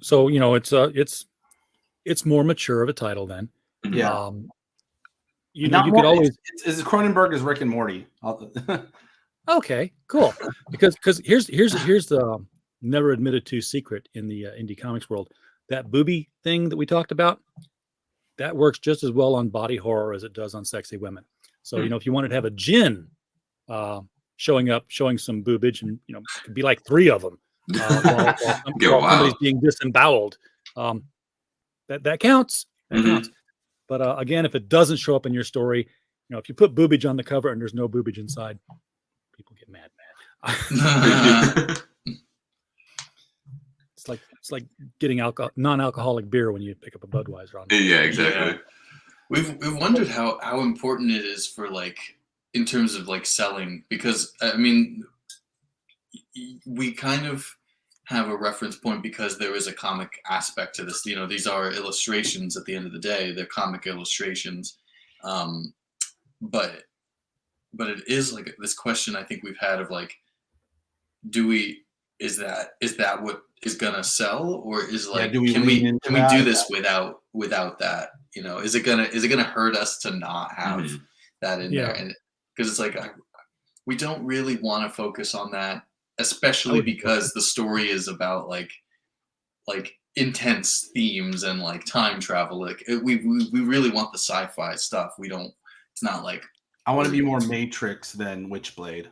it's more mature of a title then. Yeah. You could always is Cronenberg is Rick and Morty. Okay, cool. Because here's the never admitted to secret in the indie comics world. That booby thing that we talked about, that works just as well on body horror as it does on sexy women. So if you wanted to have a djinn showing some boobage, and it could be like 3 of them while somebody's being disemboweled, that counts. That counts. But again, if it doesn't show up in your story, if you put boobage on the cover and there's no boobage inside, people get mad. It's like getting non-alcoholic beer when you pick up a Budweiser on. Yeah, exactly. Yeah. We've wondered how important it is for like in terms of like selling, because I mean we kind of have a reference point because there is a comic aspect to this. These are illustrations at the end of the day. They're comic illustrations. But it is like this question I think we've had of like, is that what is gonna sell, or is like, can we do this without that? Is it gonna hurt us to not have that in there? And because it's like we don't really want to focus on that especially because the story is about like intense themes and like time travel. Like we really want the sci-fi stuff. We don't. It's not like I want to be more Matrix than Witchblade.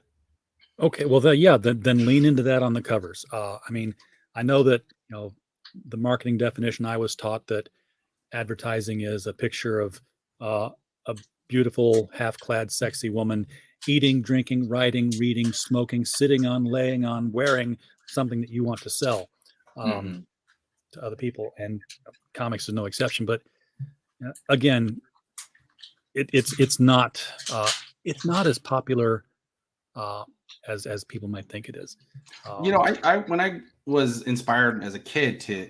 Okay, well, then lean into that on the covers. I mean, I know that the marketing definition I was taught that advertising is a picture of a beautiful, half-clad, sexy woman eating, drinking, writing, reading, smoking, sitting on, laying on, wearing something that you want to sell to other people, and comics is no exception. But again, it's not as popular as people might think it is. I when I was inspired as a kid to,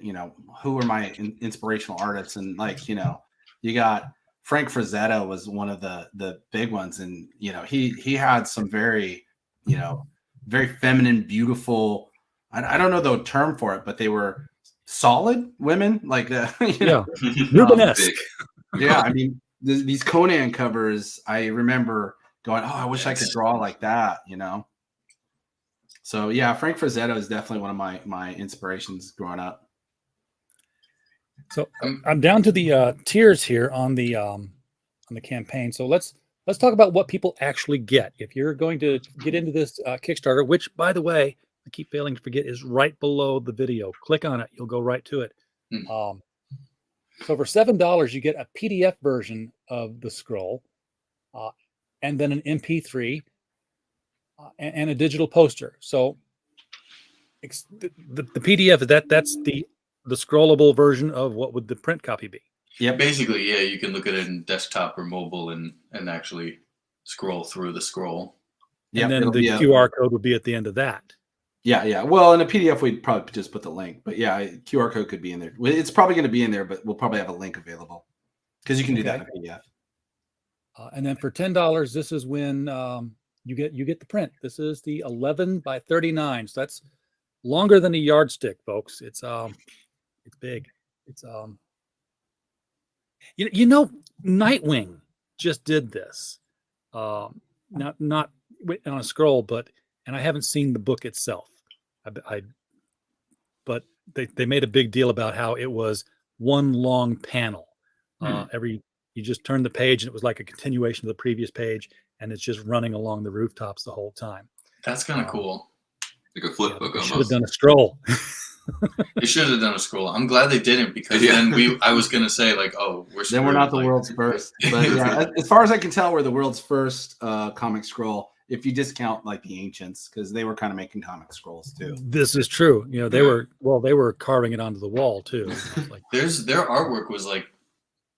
who were my inspirational artists, and like, you got Frank Frazetta was one of the big ones, and he had some very, very feminine, beautiful. I don't know the term for it, but they were solid women, like Rubenesque. Yeah, I mean these Conan covers. I remember going, oh, I wish I could draw like that, So yeah, Frank Frazetta is definitely one of my inspirations growing up. So I'm down to the tiers here on the campaign. So let's talk about what people actually get. If you're going to get into this Kickstarter, which by the way, I keep failing to forget, is right below the video. Click on it, you'll go right to it. So for $7, you get a PDF version of the scroll, and then an MP3 and a digital poster. So the PDF that's the scrollable version of what would the print copy be. Yeah, basically, yeah, you can look at it in desktop or mobile and actually scroll through the scroll. And then the QR code would be at the end of that. Yeah. Well, in a PDF, we'd probably just put the link, but yeah, QR code could be in there. It's probably going to be in there, but we'll probably have a link available because you can do that in a PDF. And then for $10, this is when you get the print. This is the 11 by 39. So that's longer than a yardstick, folks. It's big. It's Nightwing just did this. Not on a scroll, and I haven't seen the book itself. But they made a big deal about how it was one long panel. You just turned the page and it was like a continuation of the previous page, and it's just running along the rooftops the whole time. That's kind of cool. Like a flip book almost. Should have done a scroll. They should have done a scroll. I'm glad they didn't, because then I was gonna say like, oh, we're not the world's first. But yeah, as far as I can tell, we're the world's first comic scroll. If you discount like the ancients, because they were kind of making comic scrolls too. This is true. They were carving it onto the wall too. Like, their artwork was like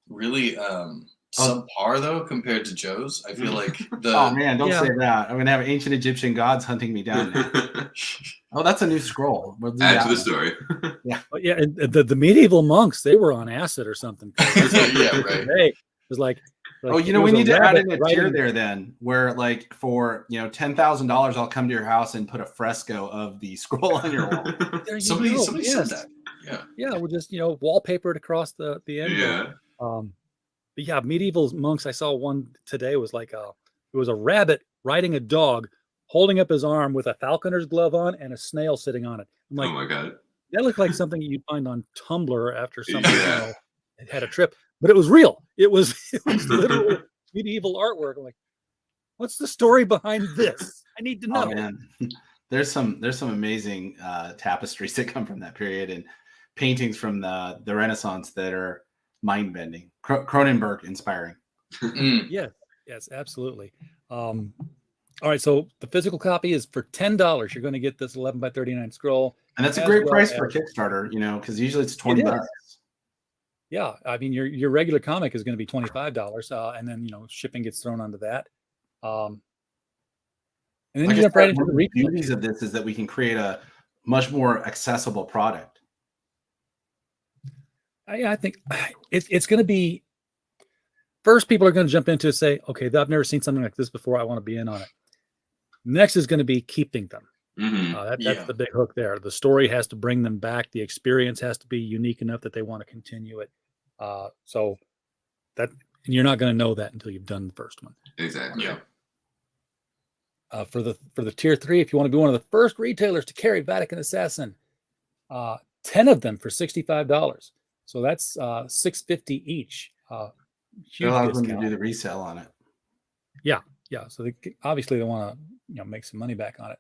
really subpar though compared to Joe's. I feel like oh man, don't say that. I'm gonna have ancient Egyptian gods hunting me down now. Oh, that's a new scroll. Add to the story. Yeah. And the medieval monks, they were on acid or something. Yeah, right. It was like we need to add in a tier there then, where like for $10,000, I'll come to your house and put a fresco of the scroll on your wall. Somebody said that. Yeah, we'll just wallpaper it across the end. Yeah. But yeah, medieval monks. I saw one today. Was like it was a rabbit riding a dog, holding up his arm with a falconer's glove on and a snail sitting on it. I'm like, oh my god, that looked like something you'd find on Tumblr after somebody had a trip. But it was real. It was literal medieval artwork. I'm like, what's the story behind this? I need to know. Oh, man. There's some amazing tapestries that come from that period and paintings from the Renaissance that are mind bending. Cronenberg inspiring. Yes, absolutely. All right, so the physical copy is for $10. You're going to get this 11 by 39 scroll, and that's a great price for Kickstarter. Because usually it's $20. Yeah, I mean your regular comic is going to be $25, and then shipping gets thrown onto that. And then you jump right into the beauties of this is that we can create a much more accessible product. I think it's going to be first. People are going to jump into it, say, okay, I've never seen something like this before. I want to be in on it. Next is going to be keeping them. That's the big hook there. The story has to bring them back. The experience has to be unique enough that they want to continue it. So that, and you're not going to know that until you've done the first one. Exactly. Yeah. For the tier 3, if you want to be one of the first retailers to carry Vatican Assassin, 10 of them for $65. So that's $650 each. It Huge allows them to discount. do the resale on it. Yeah. So obviously they want to make some money back on it.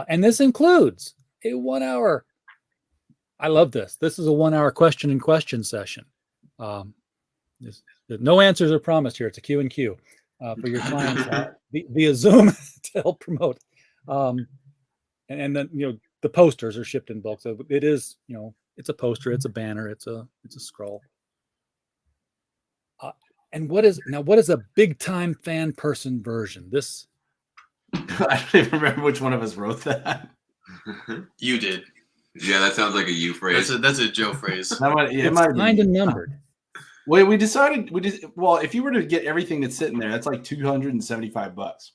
And this includes a 1 hour. I love this. This is a 1 hour question and question session. No answers are promised here. It's a Q&Q for your clients via Zoom to help promote. And then the posters are shipped in bulk. So it is it's a poster, it's a banner, it's a scroll. And what is a big time fan person version? This I don't even remember which one of us wrote that. You did. Yeah, that sounds like a you phrase. That's a Joe phrase. It might it's kind of numbered. Well, if you were to get everything that's sitting there, that's like $275.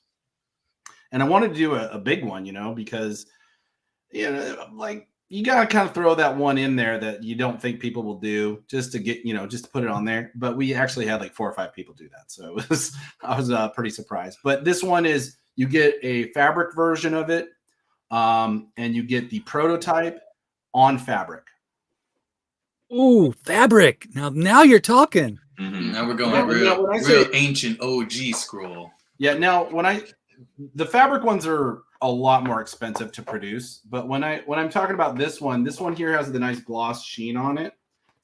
And I wanted to do a big one, because like you gotta kind of throw that one in there that you don't think people will do just to get, just to put it on there. But we actually had like 4 or 5 people do that, so I was pretty surprised. But this one is you get a fabric version of it, and you get the prototype on fabric. Ooh, fabric! Now you're talking. Mm-hmm. Now we're going real ancient OG scroll. Yeah. Now the fabric ones are a lot more expensive to produce, but when I'm talking about this one here has the nice gloss sheen on it.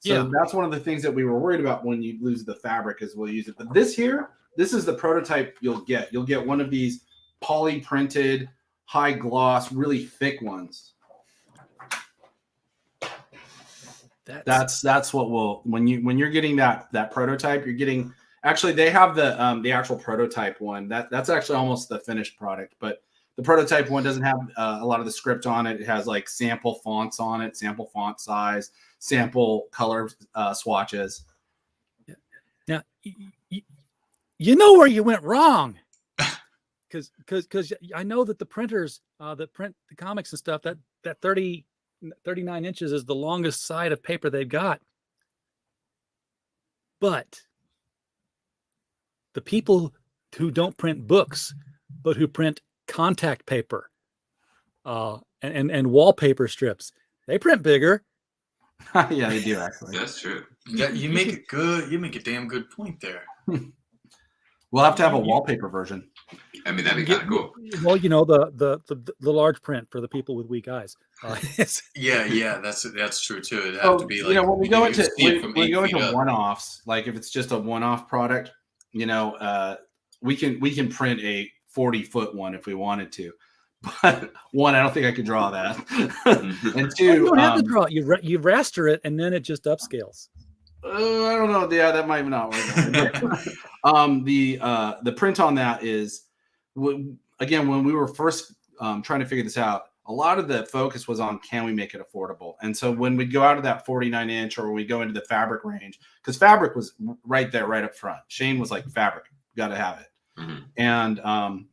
So that's one of the things that we were worried about when you lose the fabric is we'll use it. But this is the prototype you'll get. You'll get one of these poly printed, high gloss, really thick ones. That's what will when you're getting that prototype, you're getting. Actually, they have the actual prototype one. That's actually almost the finished product, but the prototype one doesn't have a lot of the script on it. It has like sample fonts on it, sample font size, sample color swatches. Now, you know where you went wrong, because I know that the printers that print the comics and stuff, that 39 inches is the longest side of paper they've got. But the people who don't print books, but who print contact paper and wallpaper strips, they print bigger. Yeah, they do actually. That's true. Yeah, you make it good. You make a damn good point there. We'll have to have a wallpaper version. I mean, that'd be kind of cool. Well, the large print for the people with weak eyes. Yeah, that's true too. It'd have to be like when we go into up. one-offs, like if it's just a one-off product, we can print a 40-foot one if we wanted to. But one, I don't think I could draw that. And two, you don't have to draw it. You raster it, and then it just upscales. I don't know. Yeah, that might not work. The print on that is, again, when we were first trying to figure this out, a lot of the focus was on can we make it affordable? And so when we go out of that 49 inch or we go into the fabric range, because fabric was right there, right up front. Shane was like, fabric, got to have it. Mm-hmm. And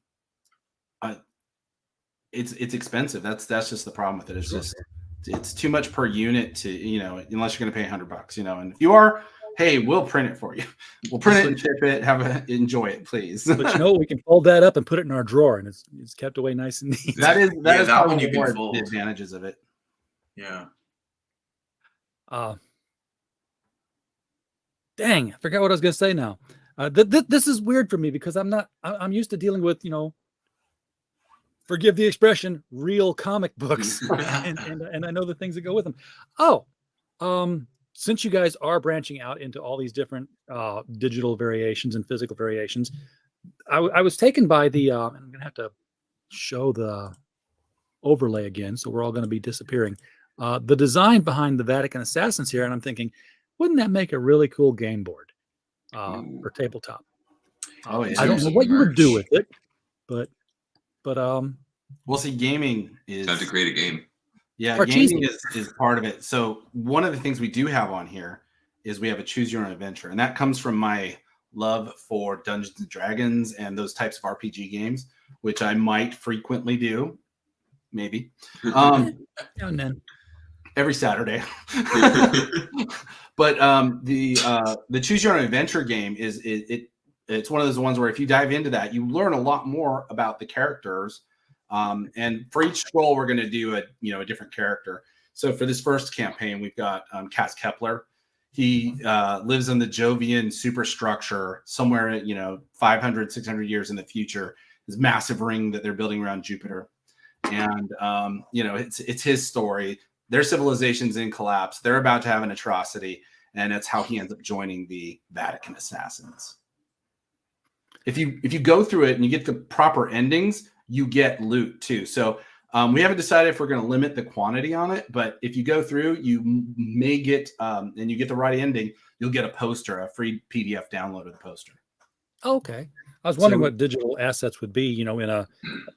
it's expensive. That's just the problem with it. It's just it's too much per unit to unless you're going to pay $100. And if you are, hey, we'll print it for you. We'll print it and ship it. Enjoy it, please. But we can fold that up and put it in our drawer, and it's kept away nice and neat. That is one you can fold. The advantages of it. Yeah. Dang, I forgot what I was going to say now. This is weird for me because I'm used to dealing with, forgive the expression, real comic books, and I know the things that go with them. Since you guys are branching out into all these different digital variations and physical variations, I was taken by the, I'm going to have to show the overlay again, so we're all going to be disappearing. The design behind the Vatican Assassins here, and I'm thinking, wouldn't that make a really cool game board or tabletop? Oh, yeah. I don't know what you would do with it, but we'll see. Gaming is time to create a game. Yeah, gaming is part of it. So one of the things we do have on here is we have a choose your own adventure, and that comes from my love for Dungeons and Dragons and those types of RPG games, which I might frequently do, maybe. Now and then. Every Saturday. But the choose your own adventure game is it's one of those ones where if you dive into that, you learn a lot more about the characters. And for each scroll, we're going to do a different character. So for this first campaign, we've got Cass Kepler. He lives in the Jovian superstructure somewhere, 500, 600 years in the future. This massive ring that they're building around Jupiter. And, it's his story. Their civilization's in collapse. They're about to have an atrocity. And that's how he ends up joining the Vatican assassins. If you go through it and you get the proper endings, you get loot too. So we haven't decided if we're going to limit the quantity on it, but if you go through, you may get, and you get the right ending, you'll get a poster, a free PDF download of the poster. Okay. I was wondering what digital assets would be,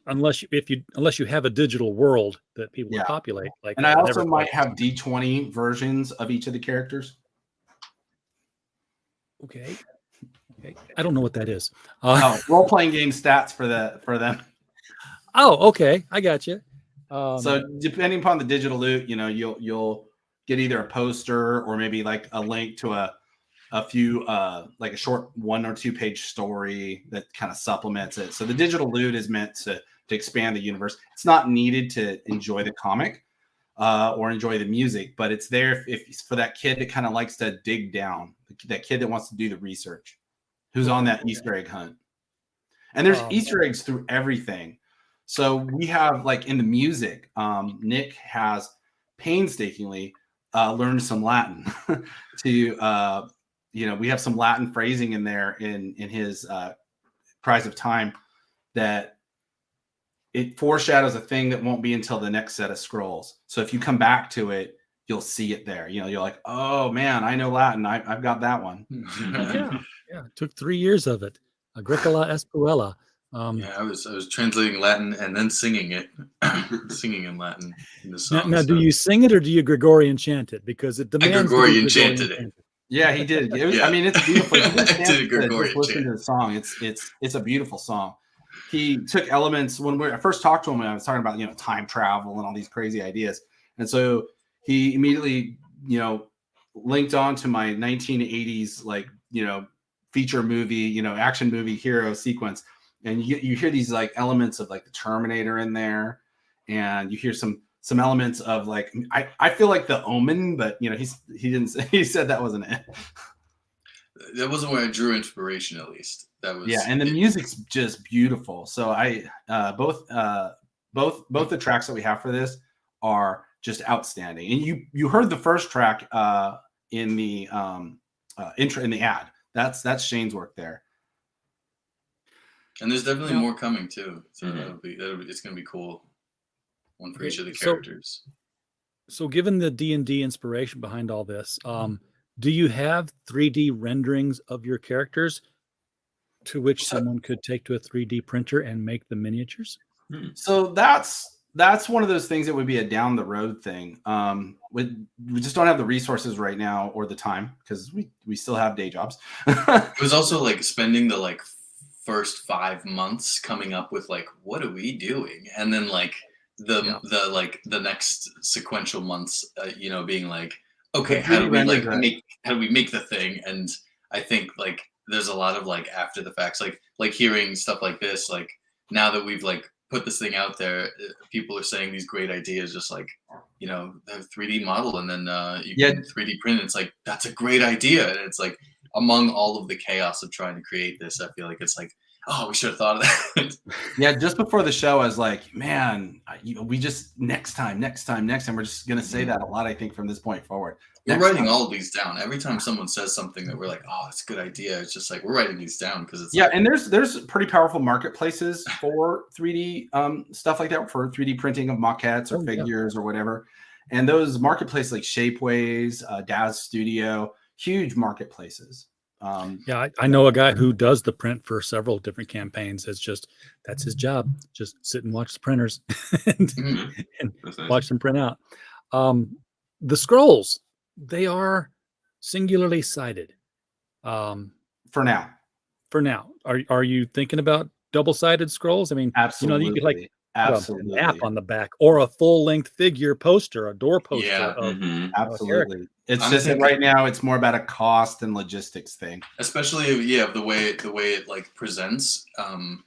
unless you have a digital world that people would populate. And I also might have D20 versions of each of the characters. Okay. I don't know what that is. Role-playing game stats for them. Oh, okay. I got you. So depending upon the digital loot, you'll get either a poster or maybe like a link to a few like a short 1 or 2 page story that kind of supplements it. So the digital loot is meant to expand the universe. It's not needed to enjoy the comic or enjoy the music, but it's there if for that kid that kind of likes to dig down, that kid that wants to do the research, who's on that Easter egg hunt. And there's Easter eggs through everything. So we have, like, in the music, Nick has painstakingly learned some Latin to, we have some Latin phrasing in there in his Cries of Time that it foreshadows a thing that won't be until the next set of scrolls. So if you come back to it, you'll see it there. You're like, oh man, I know Latin. I've got that one. Yeah. It took 3 years of it. Agricola Espuela. I was translating Latin and then singing it, singing in Latin in the song. Now, do you sing it or do you Gregorian chant it? Because it demands. I Gregorian chanted it. Yeah, he did. I mean, it's beautiful. Listen to the song. It's a beautiful song. He took elements when I first talked to him. I was talking about time travel and all these crazy ideas, and so he immediately linked on to my 1980s feature movie action movie hero sequence, and you hear these like elements of like the Terminator in there, and you hear some elements of like I feel like the Omen, but he said that wasn't it. That wasn't where I drew inspiration, at least. That was and the music's just beautiful. So I both the tracks that we have for this are just outstanding. And you heard the first track in the intro in the ad. That's Shane's work there. And there's definitely more coming too. So it's gonna be cool. One for each of the characters. So given the D&D inspiration behind all this, do you have 3D renderings of your characters to which someone could take to a 3D printer and make the miniatures? So that's one of those things that would be a down the road thing. We just don't have the resources right now or the time because we still have day jobs. It was also like spending the first 5 months coming up with what are we doing, and then the next sequential months, being like, okay, how do we make the thing? And I think there's a lot of after the facts, like hearing stuff like this, now that we've put this thing out there, people are saying these great ideas, just the 3D model, and then you can 3D print. It's that's a great idea, and it's among all of the chaos of trying to create this, I feel like it's oh, we should have thought of that. Yeah, just before the show, I was like, man, we just next time. We're just gonna say that a lot, I think, from this point forward. We're writing all of these down. Every time someone says something that we're like, oh, it's a good idea, it's just we're writing these down because it's and there's pretty powerful marketplaces for 3D stuff like that, for 3D printing of maquettes or figures or whatever. And those marketplaces like Shapeways, Daz Studio, huge marketplaces. I know a guy who does the print for several different campaigns. That's his job. Just sit and watch the printers and watch them print out. The scrolls, they are singularly sided. For now. Are you thinking about double-sided scrolls? I mean, absolutely. You could put a map on the back or a full-length figure poster, a door poster. Absolutely. It's I'm just that thinking- right now it's more about a cost and logistics thing. Especially the way it like presents in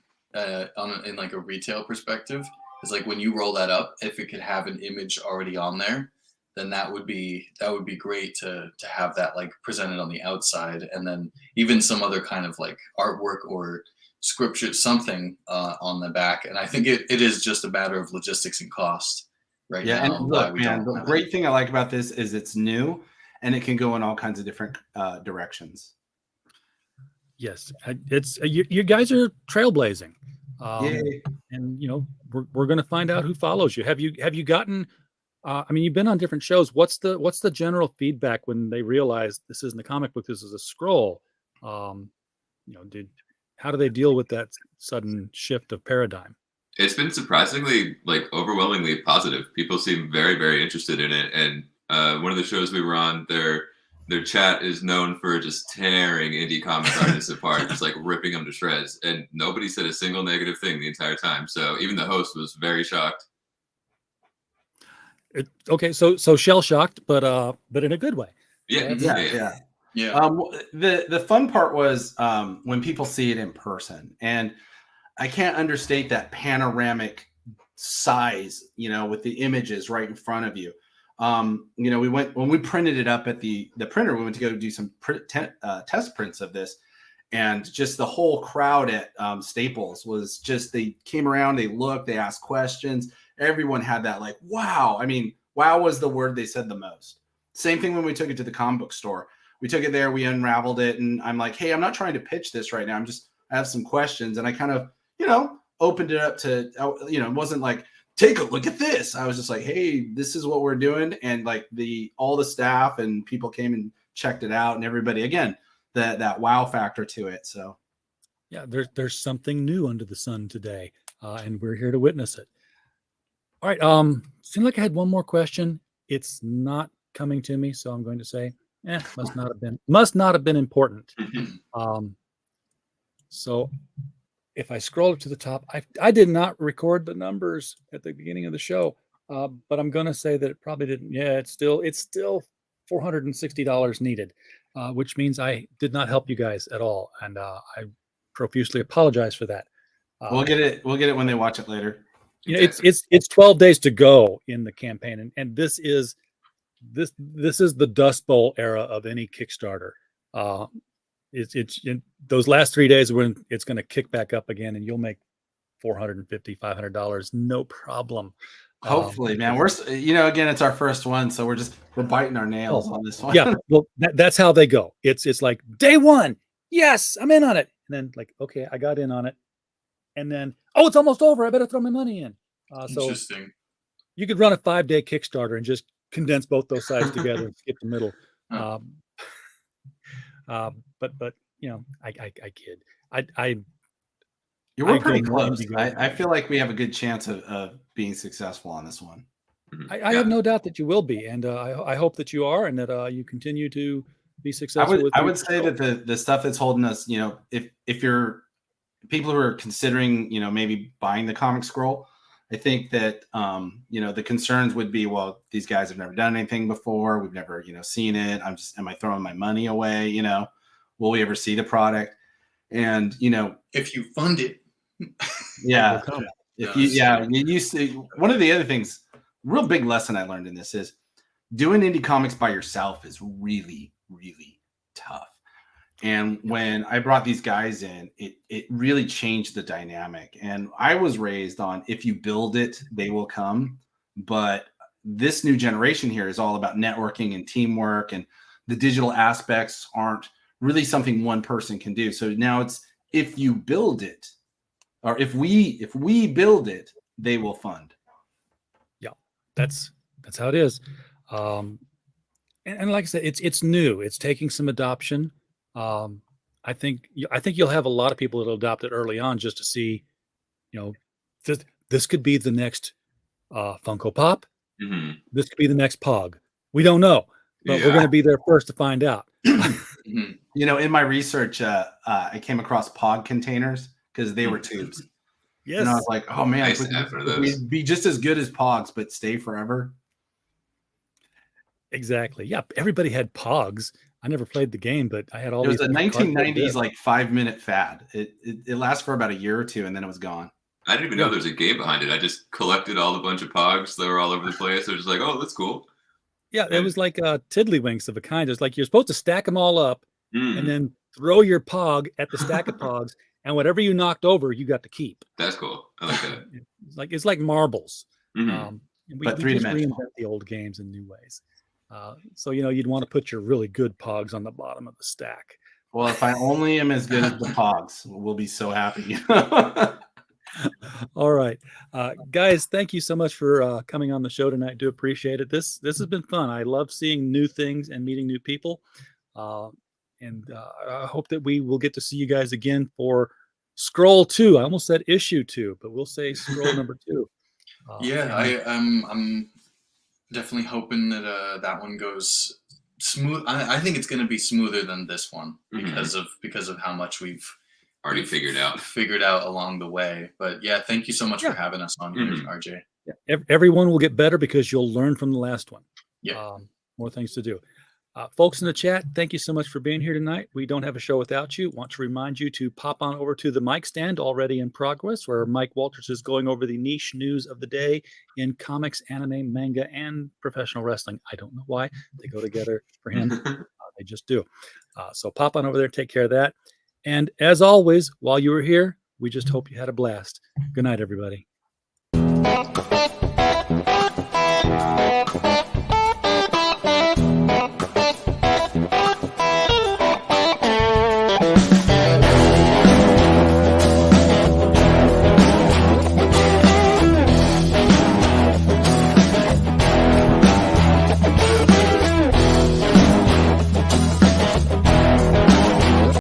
like a retail perspective is like when you roll that up, if it could have an image already on there, then that would be great to have that like presented on the outside, and then even some other kind of like artwork or scripture, something on the back. And I think it is just a matter of logistics and cost right Yeah, now. and why look, we man, don't the have great it. thing I like about this is it's new and it can go in all kinds of different directions. Yes, you guys are trailblazing, Yay. and we're going to find out who follows you. Have you gotten? I mean, you've been on different shows. What's the general feedback when they realize this isn't a comic book, this is a scroll? How do they deal with that sudden shift of paradigm? It's been surprisingly, like, overwhelmingly positive. People seem very, very interested in it. And one of the shows we were on, their chat is known for just tearing indie comic artists apart, just like ripping them to shreds. And nobody said a single negative thing the entire time. So even the host was very shocked. Okay, so shell shocked, but in a good way. Yeah, Yeah. Yeah. The fun part was when people see it in person, and I can't understate that panoramic size, with the images right in front of you. We went when we printed it up at the printer. We went to go do some test prints of this, and just the whole crowd at Staples was just, they came around, they looked, they asked questions. Everyone had that like, wow. I mean, wow was the word they said the most. Same thing when we took it to the comic book store. We took it there, we unraveled it, and I'm like, hey, I'm not trying to pitch this right now. I have some questions, and I kind of, opened it up to, it wasn't like, take a look at this. I was just like, hey, this is what we're doing. And like all the staff and people came and checked it out, and everybody, again, that wow factor to it. So yeah, there's something new under the sun today, and we're here to witness it. All right. Seemed like I had one more question. It's not coming to me, so I'm going to say, must not have been important. So if I scroll up to the top, I did not record the numbers at the beginning of the show, but I'm going to say that it probably didn't. Yeah, it's still $460 needed, which means I did not help you guys at all, and I profusely apologize for that. we'll get it when they watch it later. It's 12 days to go in the campaign, and this is the Dust Bowl era of any Kickstarter. It's in those last 3 days when it's going to kick back up again, and you'll make $450, $500, no problem. Hopefully, man. We're again, it's our first one, so we're biting our nails on this one. Yeah, well, that's how they go. It's like day one, yes, I'm in on it, and then like, okay, I got in on it, and then it's almost over. I better throw my money in. So Interesting. you could run a 5-day Kickstarter and just condense both those sides together and skip the middle. Huh. But I kid. We're pretty close. I feel like we have a good chance of being successful on this one. I have no doubt that you will be, and I hope that you are, and that you continue to be successful. I would say that the stuff that's holding us, if you're people who are considering, maybe buying the comic scroll, I think that the concerns would be, well, these guys have never done anything before. We've never, seen it. Am I throwing my money away? Will we ever see the product? And if you fund it, yeah, you see, one of the other things, real big lesson I learned in this is doing indie comics by yourself is really, really tough. And when I brought these guys in, it really changed the dynamic. And I was raised on, if you build it, they will come. But this new generation here is all about networking and teamwork, and the digital aspects aren't really something one person can do. So now it's, if you build it, or if we build it, they will fund. Yeah, that's how it is. And like I said, it's new. It's taking some adoption. I think you'll have a lot of people that'll adopt it early on just to see, this could be the next Funko Pop. Mm-hmm. This could be the next Pog. We don't know, but we're going to be there first to find out. In my research, I came across Pog containers because they were tubes. Yes. And I was like, oh man, Nice to have one of those. we'd be just as good as Pogs, but stay forever. Exactly. Yeah. Everybody had Pogs. I never played the game, but I had all It was these a cardboard 1990s discs. like 5-minute fad. It lasted for about a year or two, and then it was gone. I didn't even know there was a game behind it. I just collected all the bunch of Pogs that were all over the place. I was just like, oh, that's cool. Yeah, it was like tiddlywinks of a kind. It's like you're supposed to stack them all up and Mm, then throw your Pog at the stack of Pogs, and whatever you knocked over, you got to keep. that's cool. I like that. It's like marbles. Mhm. We But just three-dimensional. reinvent the old games in new ways. So you'd want to put your really good Pogs on the bottom of the stack. Well, if I only am as good as the Pogs, we'll be so happy. All right, guys, thank you so much for coming on the show tonight. Do appreciate it. This has been fun. I love seeing new things and meeting new people. And I hope that we will get to see you guys again for Scroll 2. I almost said issue 2, but we'll say Scroll number 2. Yeah, I'm definitely hoping that that one goes smooth. I think it's going to be smoother than this one because of how much we've Already figured out along the way. But yeah, thank you so much for having us on here, RJ. Yeah. Everyone will get better because you'll learn from the last one. Yeah. More things to do. Folks in the chat, thank you so much for being here tonight. We don't have a show without you. Want to remind you to pop on over to the mic stand already in progress, where Mike Walters is going over the niche news of the day in comics, anime, manga, and professional wrestling. I don't know why they go together for him. They just do. So pop on over there, take care of that. And as always, while you were here, we just hope you had a blast. Good night, everybody.